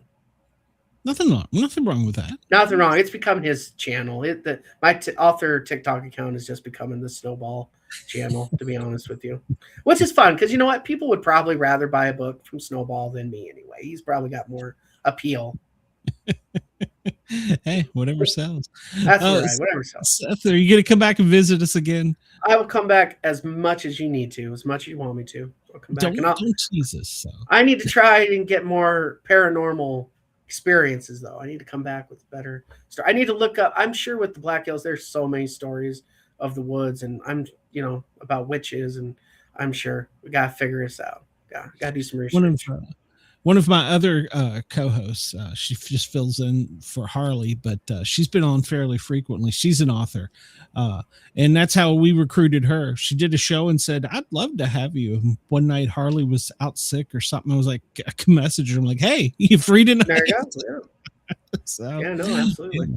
Nothing wrong with that. Nothing wrong. It's become his channel. My author TikTok account is just becoming the Snowball channel, to be honest with you, which is fun because you know what, people would probably rather buy a book from Snowball than me anyway. He's probably got more appeal. Hey, whatever sells. That's right. Whatever sells. Seth, are you going to come back and visit us again? I will come back as much as you need to, as much as you want me to. I'll come back. Don't tease us. So. I need to try and get more paranormal experiences, though. I need to come back with better story. I need to look up. I'm sure with the Black Hills, there's so many stories of the woods, and I'm about witches, and I'm sure we gotta figure this out. Gotta do some research. One of my other co-hosts, she just fills in for Harley, but she's been on fairly frequently. She's an author, and that's how we recruited her. She did a show and said, "I'd love to have you." And one night Harley was out sick or something. I was like, I can message her. I'm like, "Hey, you free tonight?" There you go. Yeah. So, yeah, no, absolutely. Yeah.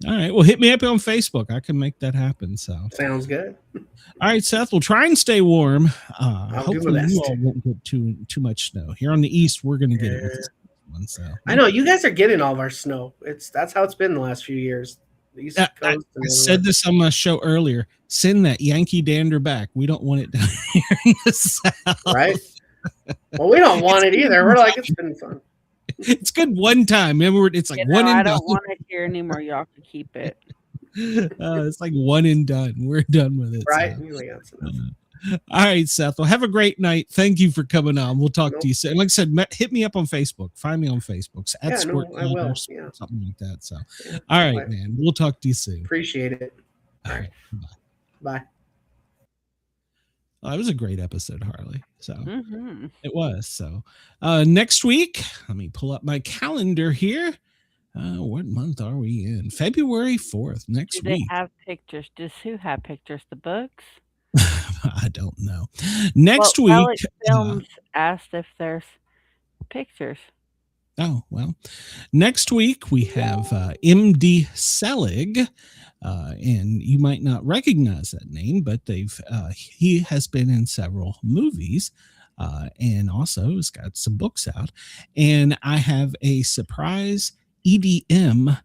All right. Well, hit me up on Facebook. I can make that happen. So sounds good. All right, Seth. We'll try and stay warm. I'll do my best. You all won't get too much snow here on the east. We're going to get it with this one. So I know you guys are getting all of our snow. That's how it's been the last few years. The East Coast. I said this on my show earlier. Send that Yankee dander back. We don't want it down here in the south. Right. Well, we don't want it either. We're like, it's been fun. It's good one time. Remember, it's like one. I don't want it here anymore. Y'all can keep it. It's like one and done. We're done with it. Right? So. Anyway, that's enough. All right, Seth. Well, have a great night. Thank you for coming on. We'll talk Nope. to you soon. Like I said, hit me up on Facebook. Find me on Facebook. It's at Yeah, no, I will. Sportcat Yeah. something like that. So, Yeah. all right, Bye. man. We'll talk to you soon. Appreciate it. All right. Bye. Bye. Well, that was a great episode, Harley. So Mm-hmm. it was. So next week, let me pull up my calendar here. What month are we in? February 4th, next Do they week. have pictures? Does who have pictures? The books? I don't know. Next Well, week. Films asked if there's pictures. Oh, well, next week we have MD Selig, and you might not recognize that name, but he has been in several movies, and also has got some books out. And I have a surprise EDM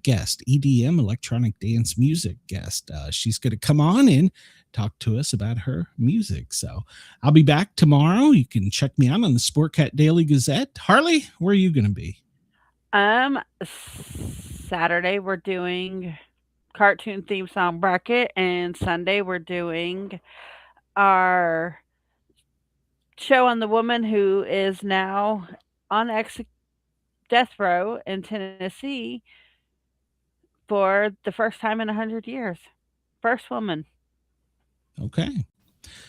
guest, EDM, electronic dance music guest. She's going to come on and talk to us about her music. So I'll be back tomorrow. You can check me out on the Sportcat Daily Gazette. Harley, where are you going to be? Saturday we're doing cartoon theme song bracket, and Sunday we're doing our show on the woman who is now on death row in Tennessee for the first time in 100 years. First woman. Okay.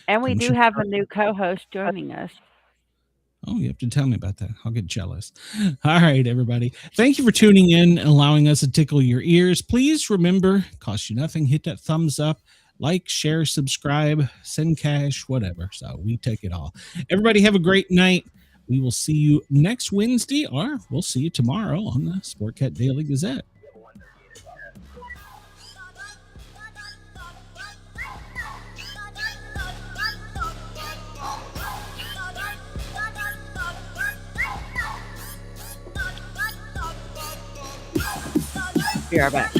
And we I'm do sure- have a new co-host joining us. Oh, you have to tell me about that. I'll get jealous. All right, everybody. Thank you for tuning in and allowing us to tickle your ears. Please remember, cost you nothing, hit that thumbs up, like, share, subscribe, send cash, whatever. So we take it all. Everybody have a great night. We will see you next Wednesday, or we'll see you tomorrow on the Sportcat Daily Gazette. Be right back.